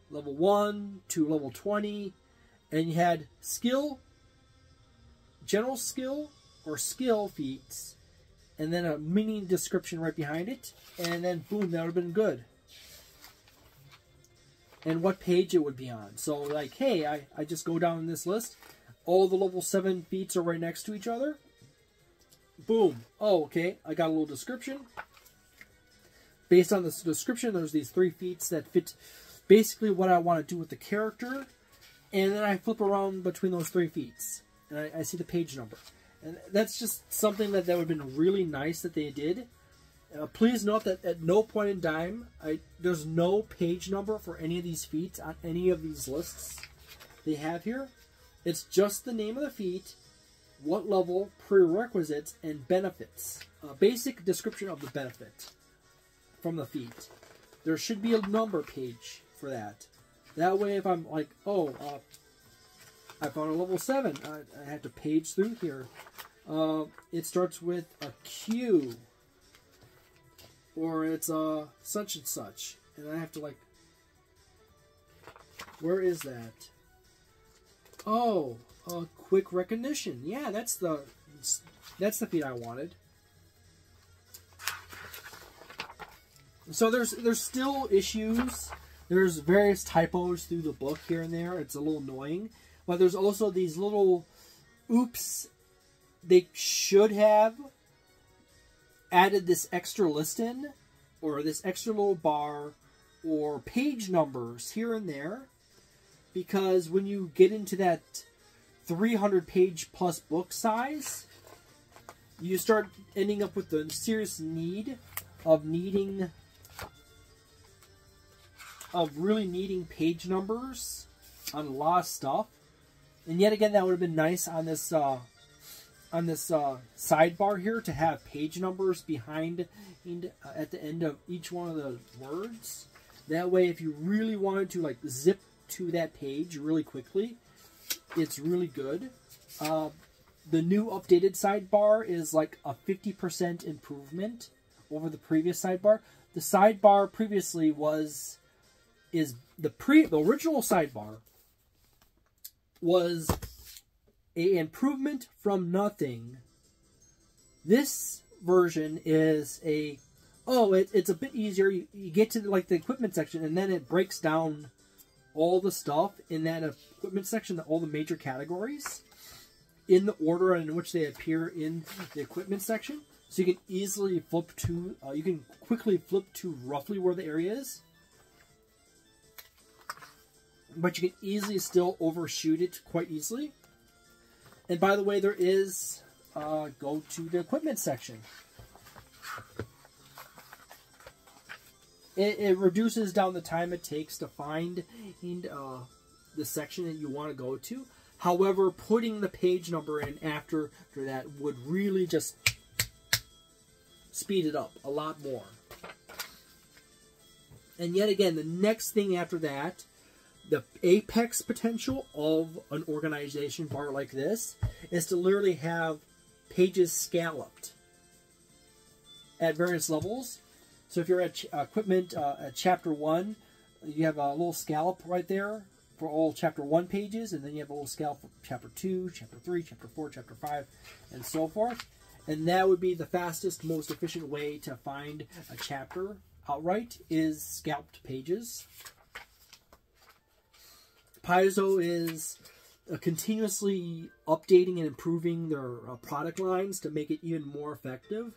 Speaker 1: 1 to level 20, and you had skill, general skill, or skill feats, and then a mini description right behind it, and then boom, that would have been good. And what page it would be on. So like, hey, I just go down this list, all the level 7 feats are right next to each other. Boom. Oh, okay, I got a little description. Based on this description, there's these 3 feats that fit basically what I want to do with the character, and then I flip around between those 3 feats, and I see the page number. And that's just something that would have been really nice that they did. Please note that at no point in time, there's no page number for any of these feats on any of these lists they have here. It's just the name of the feat, what level, prerequisites, and benefits. A basic description of the benefit from the feat. There should be a number page for that. That way, if I'm like, oh, I found a level 7. I have to page through here. It starts with a Q. Or it's such and such. And I have to like... Where is that? Oh, quick recognition. Yeah, that's the feat I wanted. So there's still issues. There's various typos through the book here and there. It's a little annoying. But there's also these little oops. They should have added this extra list in, or this extra little bar, or page numbers here and there. Because when you get into that 300 page plus book size, you start ending up with the serious need of really needing page numbers on a lot of stuff. And yet again, that would have been nice on this sidebar here to have page numbers behind at the end of each one of the words. That way, if you really wanted to like zip to that page really quickly, it's really good. The new updated sidebar is like a 50% improvement over the previous sidebar. The sidebar previously the original sidebar was an improvement from nothing. This version is it's a bit easier. You get to like the equipment section, and then it breaks down all the stuff in that equipment section, all the major categories, in the order in which they appear in the equipment section. So you can easily flip to, you can quickly flip to roughly where the area is. But you can easily still overshoot it quite easily. And by the way, there is go to the equipment section. It reduces down the time it takes to find the section that you want to go to. However, putting the page number in after that would really just speed it up a lot more. And yet again, the next thing after that, the apex potential of an organization bar like this is to literally have pages scalloped at various levels. So if you're at equipment at chapter 1, you have a little scallop right there for all chapter 1 pages, and then you have a little scallop for chapter 2, chapter 3, chapter 4, chapter 5, and so forth. And that would be the fastest, most efficient way to find a chapter outright, is scalped pages. Paizo is continuously updating and improving their product lines to make it even more effective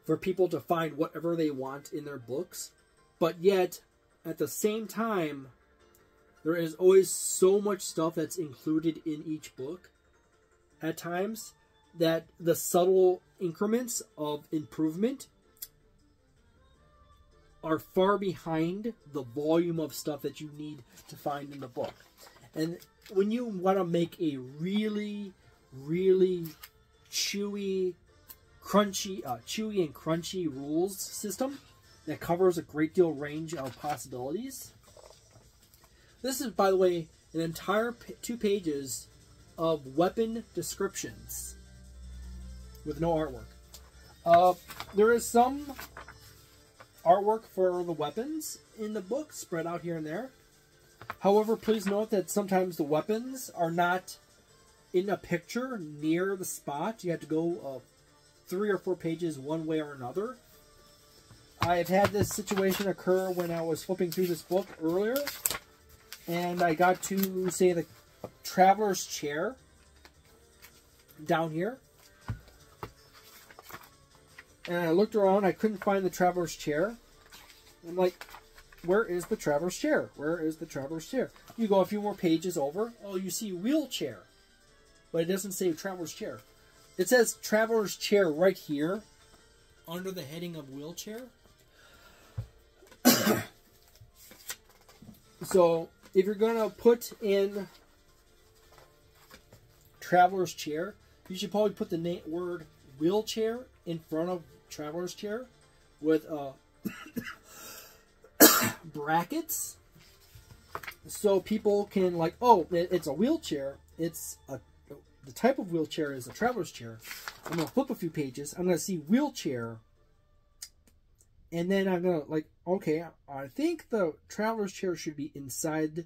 Speaker 1: for people to find whatever they want in their books. But yet, at the same time, there is always so much stuff that's included in each book at times that the subtle increments of improvement are far behind the volume of stuff that you need to find in the book. And when you want to make a really, really chewy and crunchy rules system that covers a great deal range of possibilities, this is, by the way, an entire 2 pages of weapon descriptions with no artwork. There is some artwork for the weapons in the book, spread out here and there. However, please note that sometimes the weapons are not in a picture near the spot. You have to go 3 or 4 pages one way or another. I've had this situation occur when I was flipping through this book earlier, and I got to, say, the Traveler's Chair down here. And I looked around, I couldn't find the Traveler's Chair. I'm like, where is the Traveler's Chair? Where is the Traveler's Chair? You go a few more pages over, oh, you see wheelchair. But it doesn't say Traveler's Chair. It says Traveler's Chair right here, under the heading of wheelchair. So, if you're going to put in Traveler's Chair, you should probably put the word wheelchair in front of Traveler's Chair with brackets, so people can, like, oh, it's a wheelchair. It's the type of wheelchair is a Traveler's Chair. I'm going to flip a few pages. I'm going to see wheelchair. And then I'm going to, like, okay, I think the Traveler's Chair should be inside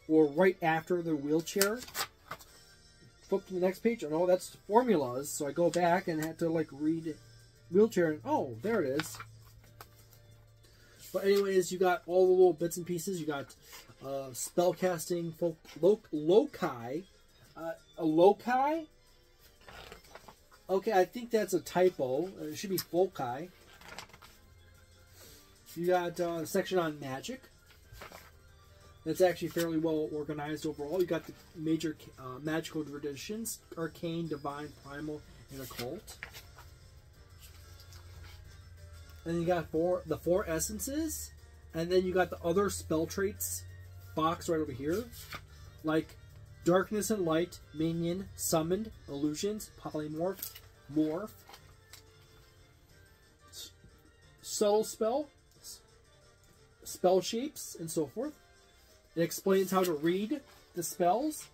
Speaker 1: or right after the wheelchair. Flip to the next page. Oh, no, that's formulas. So I go back and have to, like, read wheelchair. And, oh, there it is. But anyways, you got all the little bits and pieces. You got spellcasting, loci. A loci? Okay, I think that's a typo. It should be foci. You got a section on magic. That's actually fairly well organized overall. You got the major magical traditions: arcane, divine, primal, and occult. And then you got the 4 essences, and then you got the other spell traits box right over here, like darkness and light, minion, summoned, illusions, polymorph, morph, subtle spell, spell shapes, and so forth. It explains how to read the spells.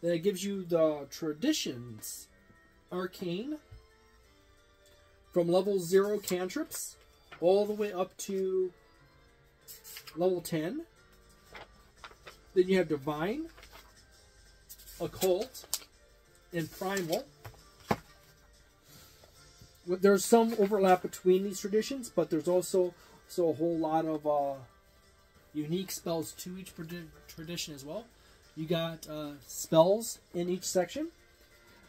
Speaker 1: Then it gives you the traditions, arcane, from level 0 cantrips all the way up to level 10. Then you have divine, occult, and primal. There's some overlap between these traditions, but there's also a whole lot of unique spells to each tradition as well. You got spells in each section.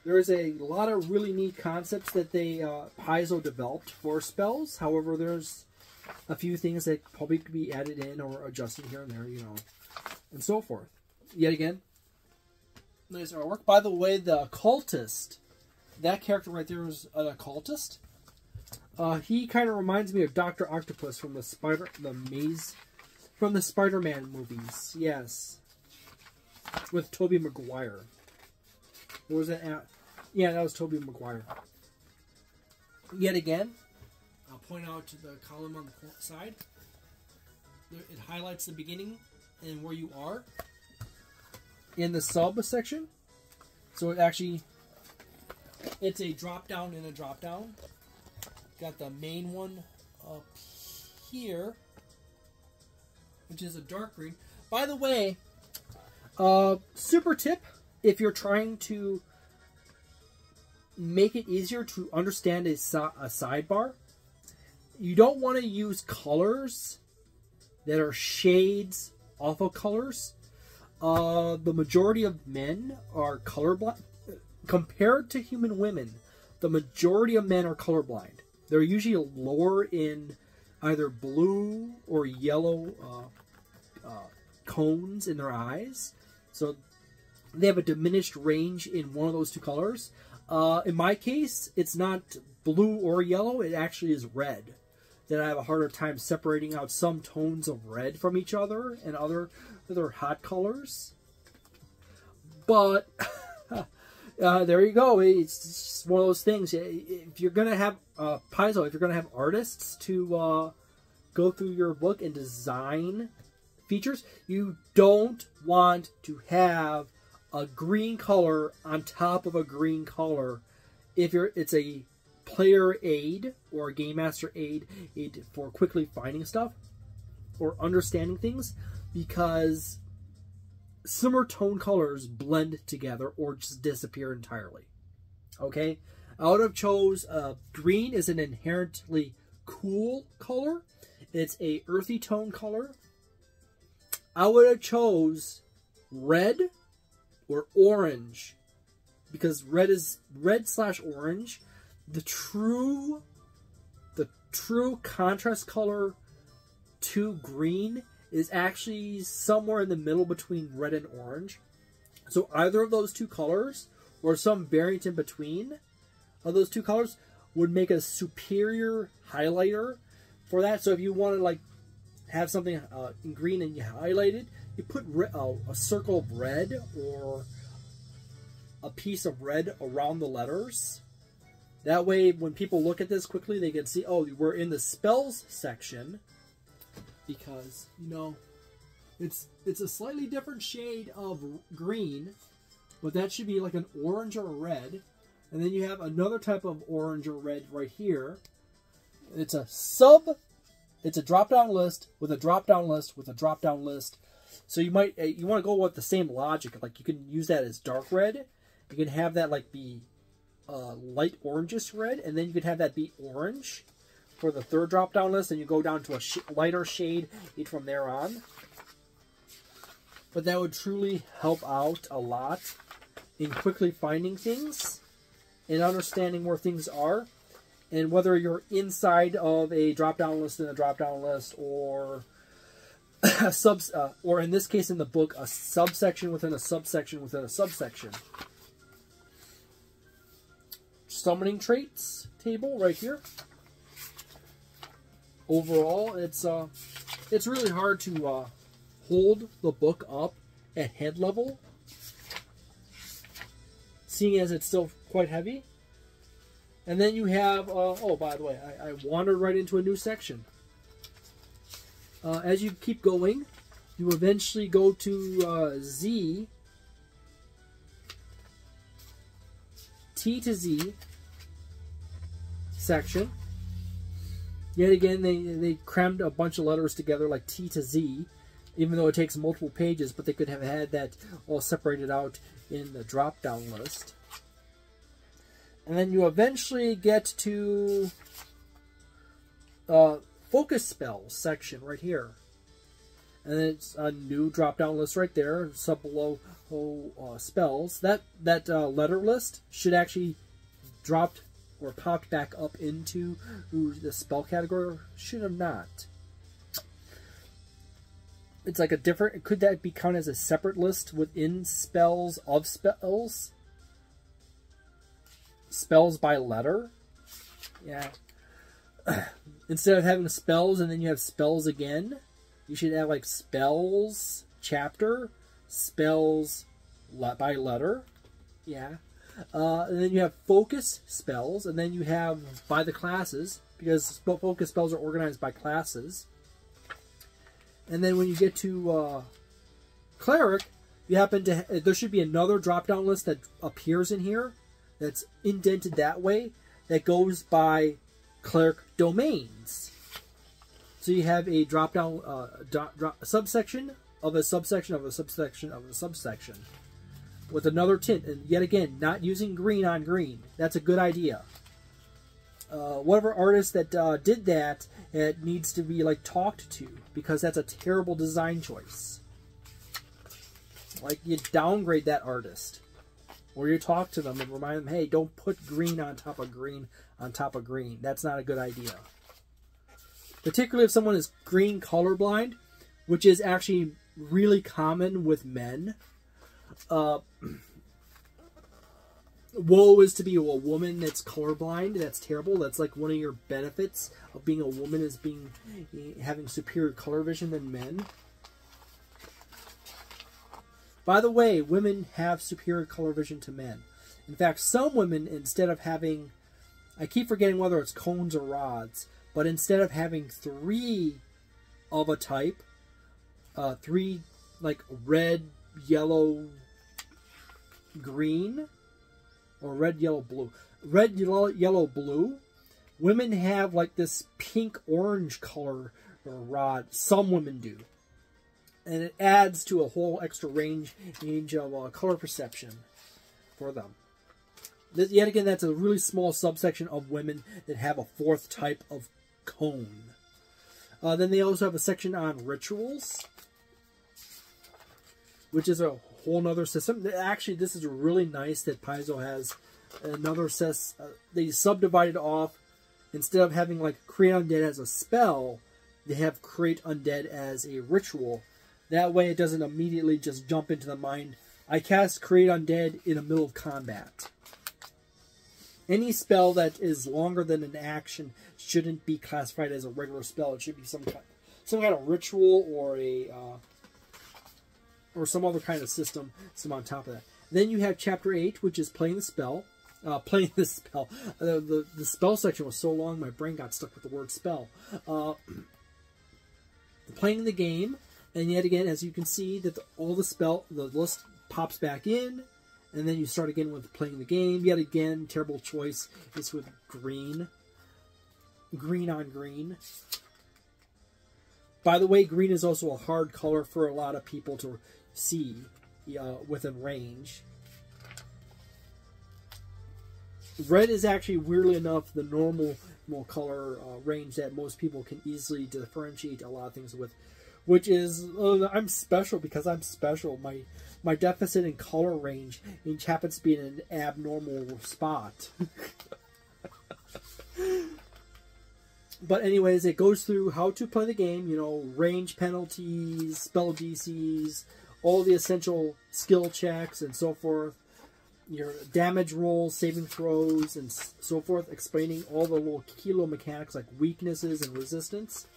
Speaker 1: There is a lot of really neat concepts that they Paizo developed for spells. However, there's a few things that probably could be added in or adjusted here and there, you know, and so forth. Yet again, nice artwork. By the way, the occultist that character right there is an occultist. He kind of reminds me of Dr. Octopus from the Spider-Man movies. Yes. With Tobey Maguire. What was that at? Yeah, that was Tobey Maguire. Yet again, I'll point out the column on the side. It highlights the beginning and where you are in the sub section. So it actually, it's a drop down and a drop down. Got the main one up here, which is a dark green. By the way, super tip, if you're trying to make it easier to understand a sidebar, you don't want to use colors that are shades off of colors. The majority of men are colorblind. Compared to human women, the majority of men are colorblind. They're usually lower in either blue or yellow cones in their eyes. So they have a diminished range in one of those two colors. In my case, it's not blue or yellow. It actually is red. Then I have a harder time separating out some tones of red from each other and other hot colors. But there you go. It's just one of those things. If you're going to have Paizo, if you're going to have artists to go through your book and design features, you don't want to have a green color on top of a green color. If it's a player aid or a game master aid for quickly finding stuff or understanding things, because similar tone colors blend together or just disappear entirely. Okay, I would have chose green is an inherently cool color. It's a earthy tone color. I would have chose red or orange, because red/orange, the true contrast color to green is actually somewhere in the middle between red and orange. So either of those two colors or some variant in between of those two colors would make a superior highlighter for that. So if you want to like have something in green and you highlight it, you put a circle of red or a piece of red around the letters. That way, when people look at this quickly, they can see, oh, we're in the spells section, because, you know, it's a slightly different shade of green, but that should be like an orange or a red. And then you have another type of orange or red right here. It's a drop-down list with a drop-down list with a drop-down list. So you want to go with the same logic. Like you can use that as dark red. You can have that like be light orangish red, and then you could have that be orange for the third drop-down list, and you go down to a lighter shade each from there on. But that would truly help out a lot in quickly finding things and understanding where things are, and whether you're inside of a drop-down list in a drop-down list, or or in this case in the book, a subsection within a subsection within a subsection. Summoning traits table right here. Overall, it's really hard to hold the book up at head level, seeing as it's still quite heavy. And then you have, oh, by the way, I wandered right into a new section. As you keep going, you eventually go to Z, T to Z section. Yet again, they crammed a bunch of letters together like T to Z, even though it takes multiple pages, but they could have had that all separated out in the drop-down list. And then you eventually get to focus spells section right here. And then it's a new drop-down list right there, sub below spells. That letter list should actually dropped or popped back up into the spell category. Should have not. It's like a different, could that be counted as a separate list within spells of spells? spells by letter. Yeah. Instead of having spells and then you have spells again, you should have like spells chapter, spells by letter. Yeah. And then you have focus spells, and then you have by the classes, because focus spells are organized by classes. And then when you get to cleric, you happen to there should be another drop-down list that appears in here that's indented that way that goes by cleric domains. So you have a drop-down subsection of a subsection of a subsection of a subsection with another tint, and yet again, not using green on green. That's a good idea. Whatever artist that did that, it needs to be like talked to, because that's a terrible design choice. Like, you downgrade that artist, or you talk to them and remind them, hey, don't put green on top of green on top of green. That's not a good idea. Particularly if someone is green colorblind, which is actually really common with men. Woe is to be a woman that's colorblind. That's terrible. That's like one of your benefits of being a woman, is having superior color vision than men. By the way, women have superior color vision to men. In fact, some women, instead of having, I keep forgetting whether it's cones or rods, but instead of having 3 of a type, 3 like red, yellow, green, or red, yellow, blue. Red, yellow, blue. Women have like this pink, orange color or rod. Some women do. And it adds to a whole extra range of color perception for them. Yet again, that's a really small subsection of women that have a 4th type of cone. Then they also have a section on rituals, which is a whole nother system. Actually, this is really nice that Paizo has another they subdivided off. Instead of having like create undead as a spell, they have create undead as a ritual. That way it doesn't immediately just jump into the mind, I cast create undead in the middle of combat. Any spell that is longer than an action shouldn't be classified as a regular spell. It should be some kind of ritual or a or some other kind of system on top of that. Then you have Chapter 8, which is playing the spell. The spell section was so long, my brain got stuck with the word spell. Playing the game, and yet again, as you can see, that the list pops back in, and then you start again with playing the game. Yet again, terrible choice is with green. Green on green. By the way, green is also a hard color for a lot of people to see within range. Red is actually, weirdly enough, the normal color range that most people can easily differentiate a lot of things with, which is, I'm special because I'm special. My deficit in color range happens to be in an abnormal spot. But anyways, it goes through how to play the game, range penalties, spell DCs, all the essential skill checks and so forth, your damage rolls, saving throws, and so forth, explaining all the key little mechanics like weaknesses and resistance.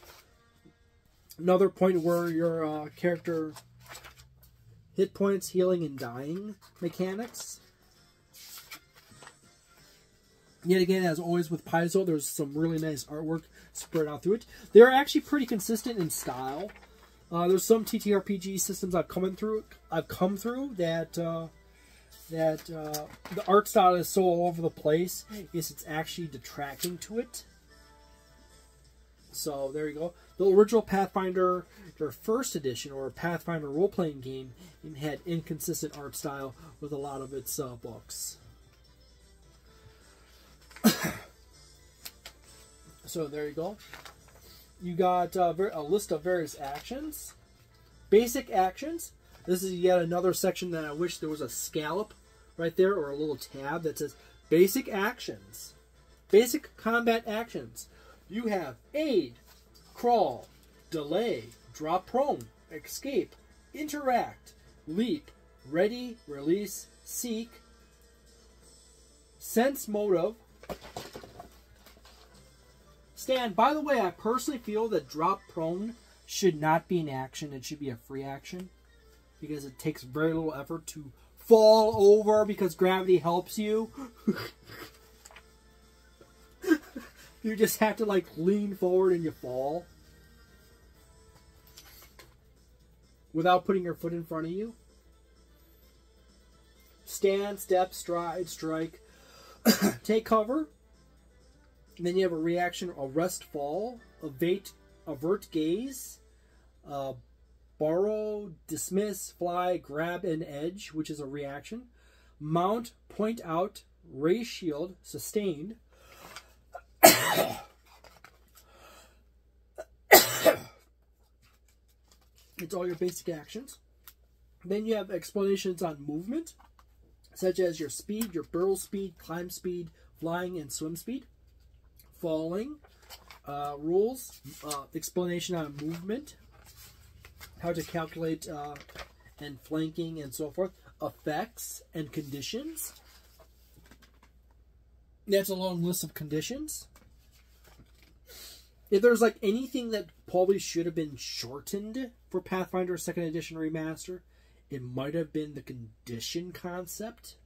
Speaker 1: Another point where your character hit points, healing, and dying mechanics. Yet again, as always with Paizo, there's some really nice artwork spread out through it. They're actually pretty consistent in style. There's some TTRPG systems I've come through that the art style is so all over the place, it's actually detracting to it. So there you go. The original Pathfinder, their first edition, or Pathfinder Roleplaying Game, had inconsistent art style with a lot of its books. So there you go. You got a list of various actions. Basic actions. This is yet another section that I wish there was a scallop right there, or a little tab that says basic actions. Basic combat actions. You have aid, crawl, delay, drop prone, escape, interact, leap, ready, release, seek, Sense motive. Stan, by the way, I personally feel that drop prone should not be an action. It should be a free action. Because it takes very little effort to fall over because gravity helps you. You just have to like lean forward and you fall. Without putting your foot in front of you. Stand, step, stride, strike. Take cover. And then you have a reaction, arrest, fall, avert gaze, borrow, dismiss, fly, grab, and edge, which is a reaction. Mount, point out, raise shield, sustained. It's all your basic actions. Then you have explanations on movement, such as your speed, your burrow speed, climb speed, flying, and swim speed. Falling, rules, explanation on movement, how to calculate and flanking and so forth, effects and conditions. That's a long list of conditions. If there's like anything that probably should have been shortened for Pathfinder Second Edition Remaster, it might have been the condition concept.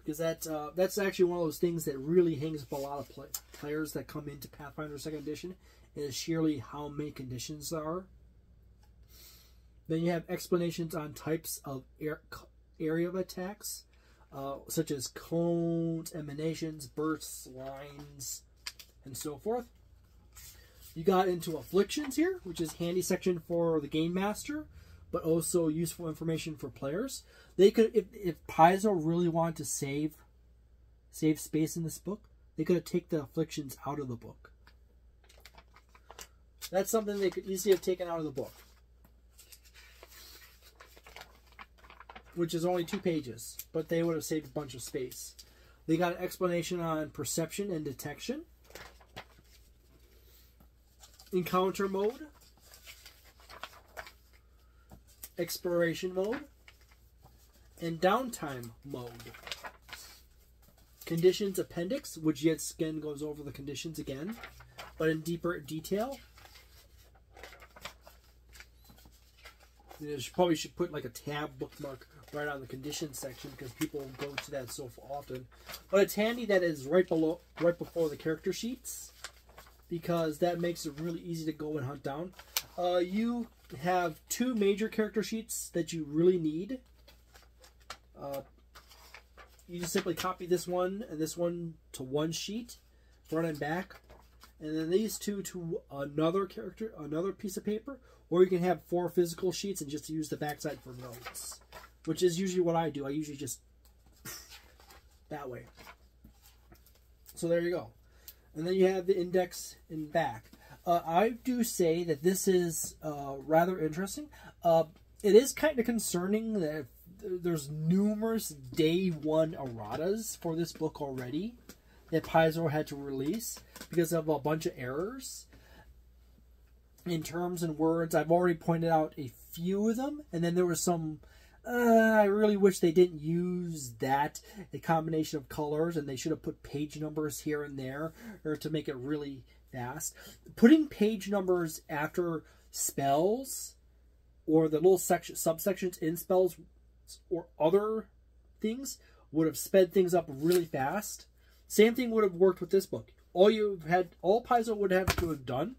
Speaker 1: Because that's actually one of those things that really hangs up a lot of players that come into Pathfinder Second Edition, is sheerly how many conditions there are. Then you have explanations on types of area of attacks, such as cones, emanations, bursts, lines, and so forth. You got into afflictions here, which is handy section for the game master, but also useful information for players. They could, if Paizo really wanted to save space in this book, they could have taken the afflictions out of the book. That's something they could easily have taken out of the book, which is only 2 pages, but they would have saved a bunch of space. They got an explanation on perception and detection, encounter mode, exploration mode, and downtime mode. Conditions appendix, which yet again goes over the conditions again, but in deeper detail. You probably should put like a tab bookmark right on the conditions section because people go to that so often. But it's handy that it's right before the character sheets, because that makes it really easy to go and hunt down. You have 2 major character sheets that you really need. You just simply copy this one and this one to one sheet, front and back, and then these 2 to another piece of paper, or you can have 4 physical sheets and just use the backside for notes, which is usually what I do. I usually just that way. So there you go. And then you have the index in back. I do say that this is rather interesting. It is kind of concerning that there's numerous day 1 erratas for this book already that Paizo had to release because of a bunch of errors in terms and words. I've already pointed out a few of them, and then there was some I really wish they didn't use a combination of colors, and they should have put page numbers here and there or to make it really fast. Putting page numbers after spells or the little subsections in spells or other things would have sped things up really fast. Same thing would have worked with this book. All Paizo would have to have done,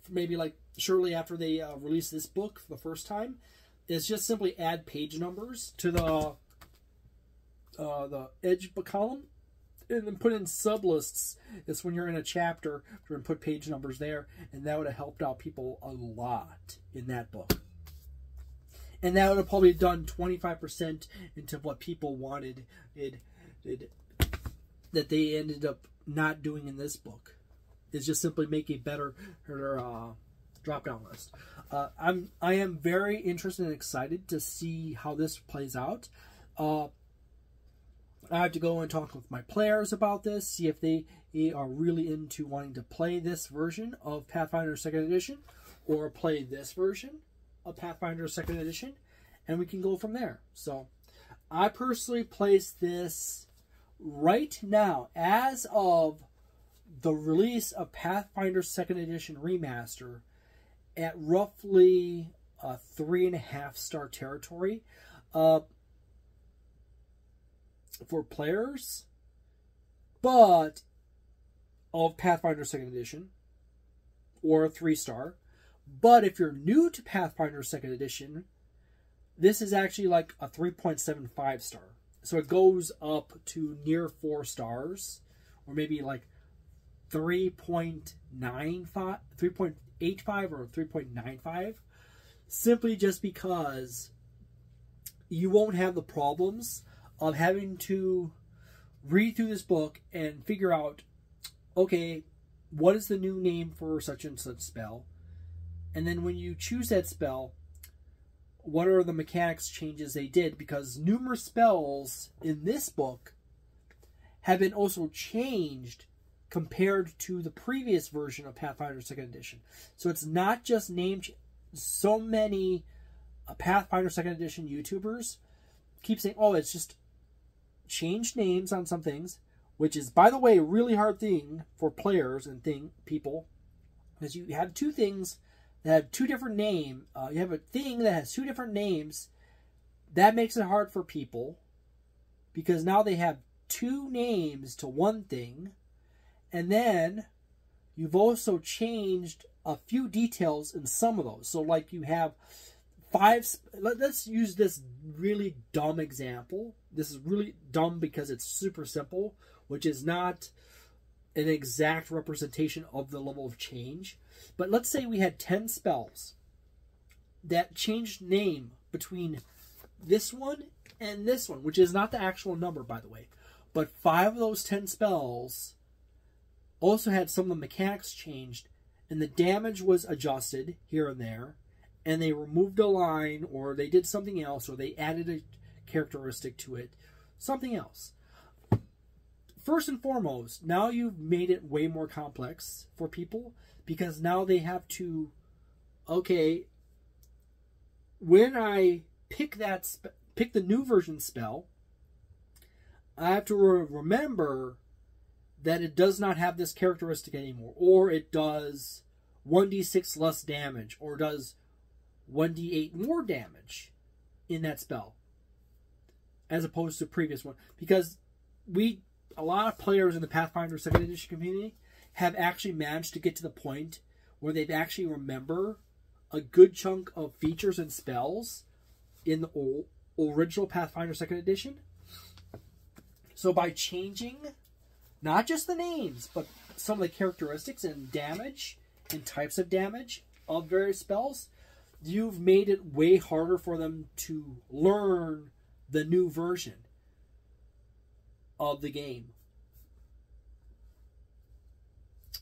Speaker 1: maybe like shortly after they release this book for the first time, is just simply add page numbers to the edge column, and then put in sublists. It's when you're in a chapter, and put page numbers there, and that would have helped out people a lot in that book. And that would have probably done 25% into what people wanted that they ended up not doing in this book. Is just simply make a better drop-down list. I am very interested and excited to see how this plays out. I have to go and talk with my players about this, see if they are really into wanting to play this version of Pathfinder Second Edition or play this version of Pathfinder Second Edition, and we can go from there. So I personally place this right now, as of the release of Pathfinder Second Edition Remaster, at roughly a 3.5-star territory for players, but of Pathfinder Second Edition, or a 3-star. But if you're new to Pathfinder Second Edition, this is actually like a 3.75 star. So it goes up to near 4 stars, or maybe like 3.95, 3.85 or 3.95, simply just because you won't have the problems of having to read through this book and figure out, okay, what is the new name for such and such spell? And then when you choose that spell, what are the mechanics changes they did? Because numerous spells in this book have been also changed compared to the previous version of Pathfinder Second Edition. So it's not just name. So many Pathfinder Second Edition YouTubers keep saying, oh, it's just changed names on some things, which is, by the way, a really hard thing for players and people, because you have two things that have two different names. You have a thing that has two different names. That makes it hard for people, because now they have two names to one thing. And then you've also changed a few details in some of those. So like you have 5... Let's use this really dumb example. This is really dumb because it's super simple, which is not an exact representation of the level of change. But let's say we had 10 spells that changed name between this one and this one, which is not the actual number, by the way. But 5 of those 10 spells also had some of the mechanics changed, and the damage was adjusted here and there, and they removed a line, or they did something else, or they added a characteristic to it, something else. First and foremost, now you've made it way more complex for people, because now they have to, okay, when I pick the new version spell, I have to remember that it does not have this characteristic anymore, or it does 1d6 less damage, or does 1d8 more damage in that spell, as opposed to the previous one. Because a lot of players in the Pathfinder Second Edition community have actually managed to get to the point where they've actually remember a good chunk of features and spells in the original Pathfinder Second Edition. So by changing not just the names, but some of the characteristics and damage and types of damage of various spells, you've made it way harder for them to learn the new version of the game.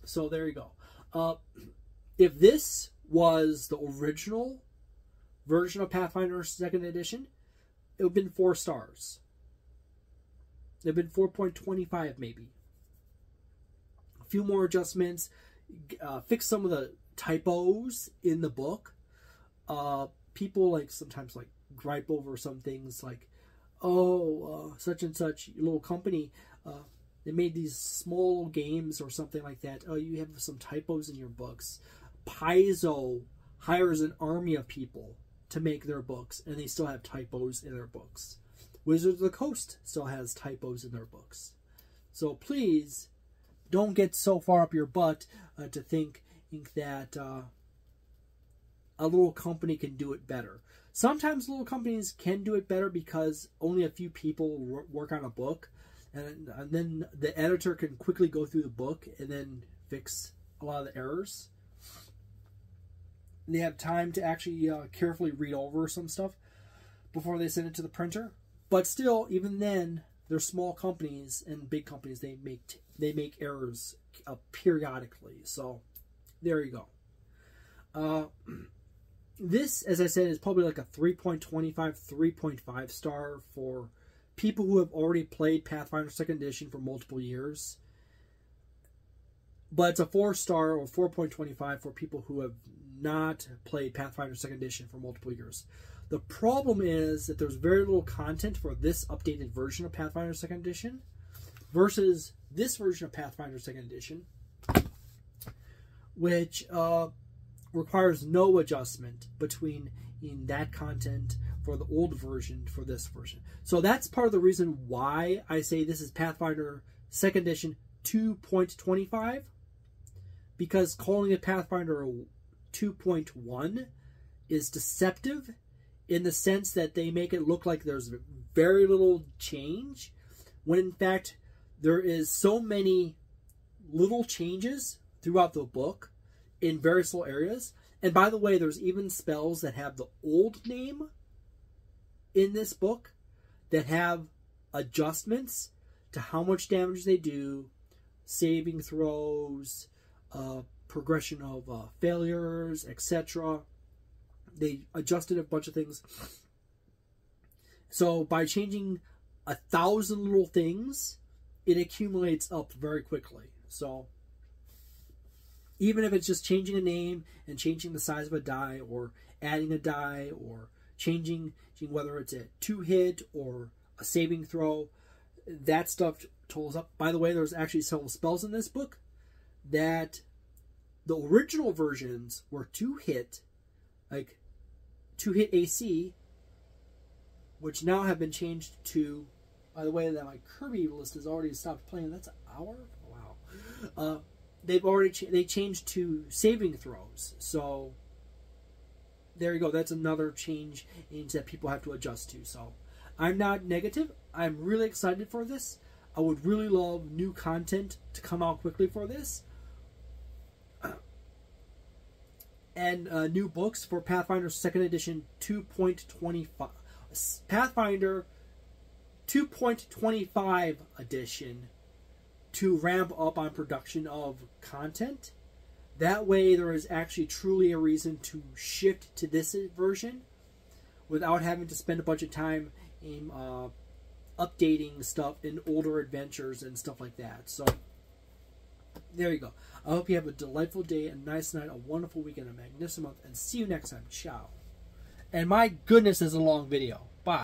Speaker 1: So there you go. If this was the original version of Pathfinder Second Edition, it would have been 4 stars. It would have been 4.25 maybe. A few more adjustments, fix some of the typos in the book. People sometimes gripe over some things like, oh, such and such little company, they made these small games or something like that. Oh, you have some typos in your books. Paizo hires an army of people to make their books, and they still have typos in their books. Wizards of the Coast still has typos in their books. So please don't get so far up your butt to think that a little company can do it better. Sometimes little companies can do it better because only a few people work on a book, and then the editor can quickly go through the book and then fix a lot of the errors. And they have time to actually carefully read over some stuff before they send it to the printer. But still, even then, they're small companies, and big companies, they make errors periodically. So there you go. This, as I said, is probably like a 3.25, 3.5 star for people who have already played Pathfinder Second Edition for multiple years. But it's a 4 star or 4.25 for people who have not played Pathfinder Second Edition for multiple years. The problem is that there's very little content for this updated version of Pathfinder Second Edition versus this version of Pathfinder Second Edition, which requires no adjustment between that content for the old version for this version. So that's part of the reason why I say this is Pathfinder Second Edition 2.25, because calling it Pathfinder 2.1 is deceptive in the sense that they make it look like there's very little change, when in fact there is so many little changes throughout the book in various little areas. And by the way, there's even spells that have the old name in this book that have adjustments to how much damage they do, saving throws, progression of failures, etc. They adjusted a bunch of things. So by changing 1,000 little things, it accumulates up very quickly. So even if it's just changing a name and changing the size of a die, or adding a die, or changing whether it's a 2-hit or a saving throw, that stuff totals up. By the way, there's actually several spells in this book that the original versions were 2-hit, like 2-hit AC, which now have been changed to, by the way, that my Kirby list has already stopped playing. That's an hour? Wow. They changed to saving throws. So there you go. That's another change that people have to adjust to. So I'm not negative. I'm really excited for this. I would really love new content to come out quickly for this. And new books for Pathfinder Second Edition 2.25. Pathfinder 2.25 edition, to ramp up on production of content. That way there is actually truly a reason to shift to this version without having to spend a bunch of time in updating stuff in older adventures and stuff like that. So there you go. I hope you have a delightful day, a nice night, a wonderful weekend, a magnificent month, and see you next time. Ciao. And my goodness, is a long video.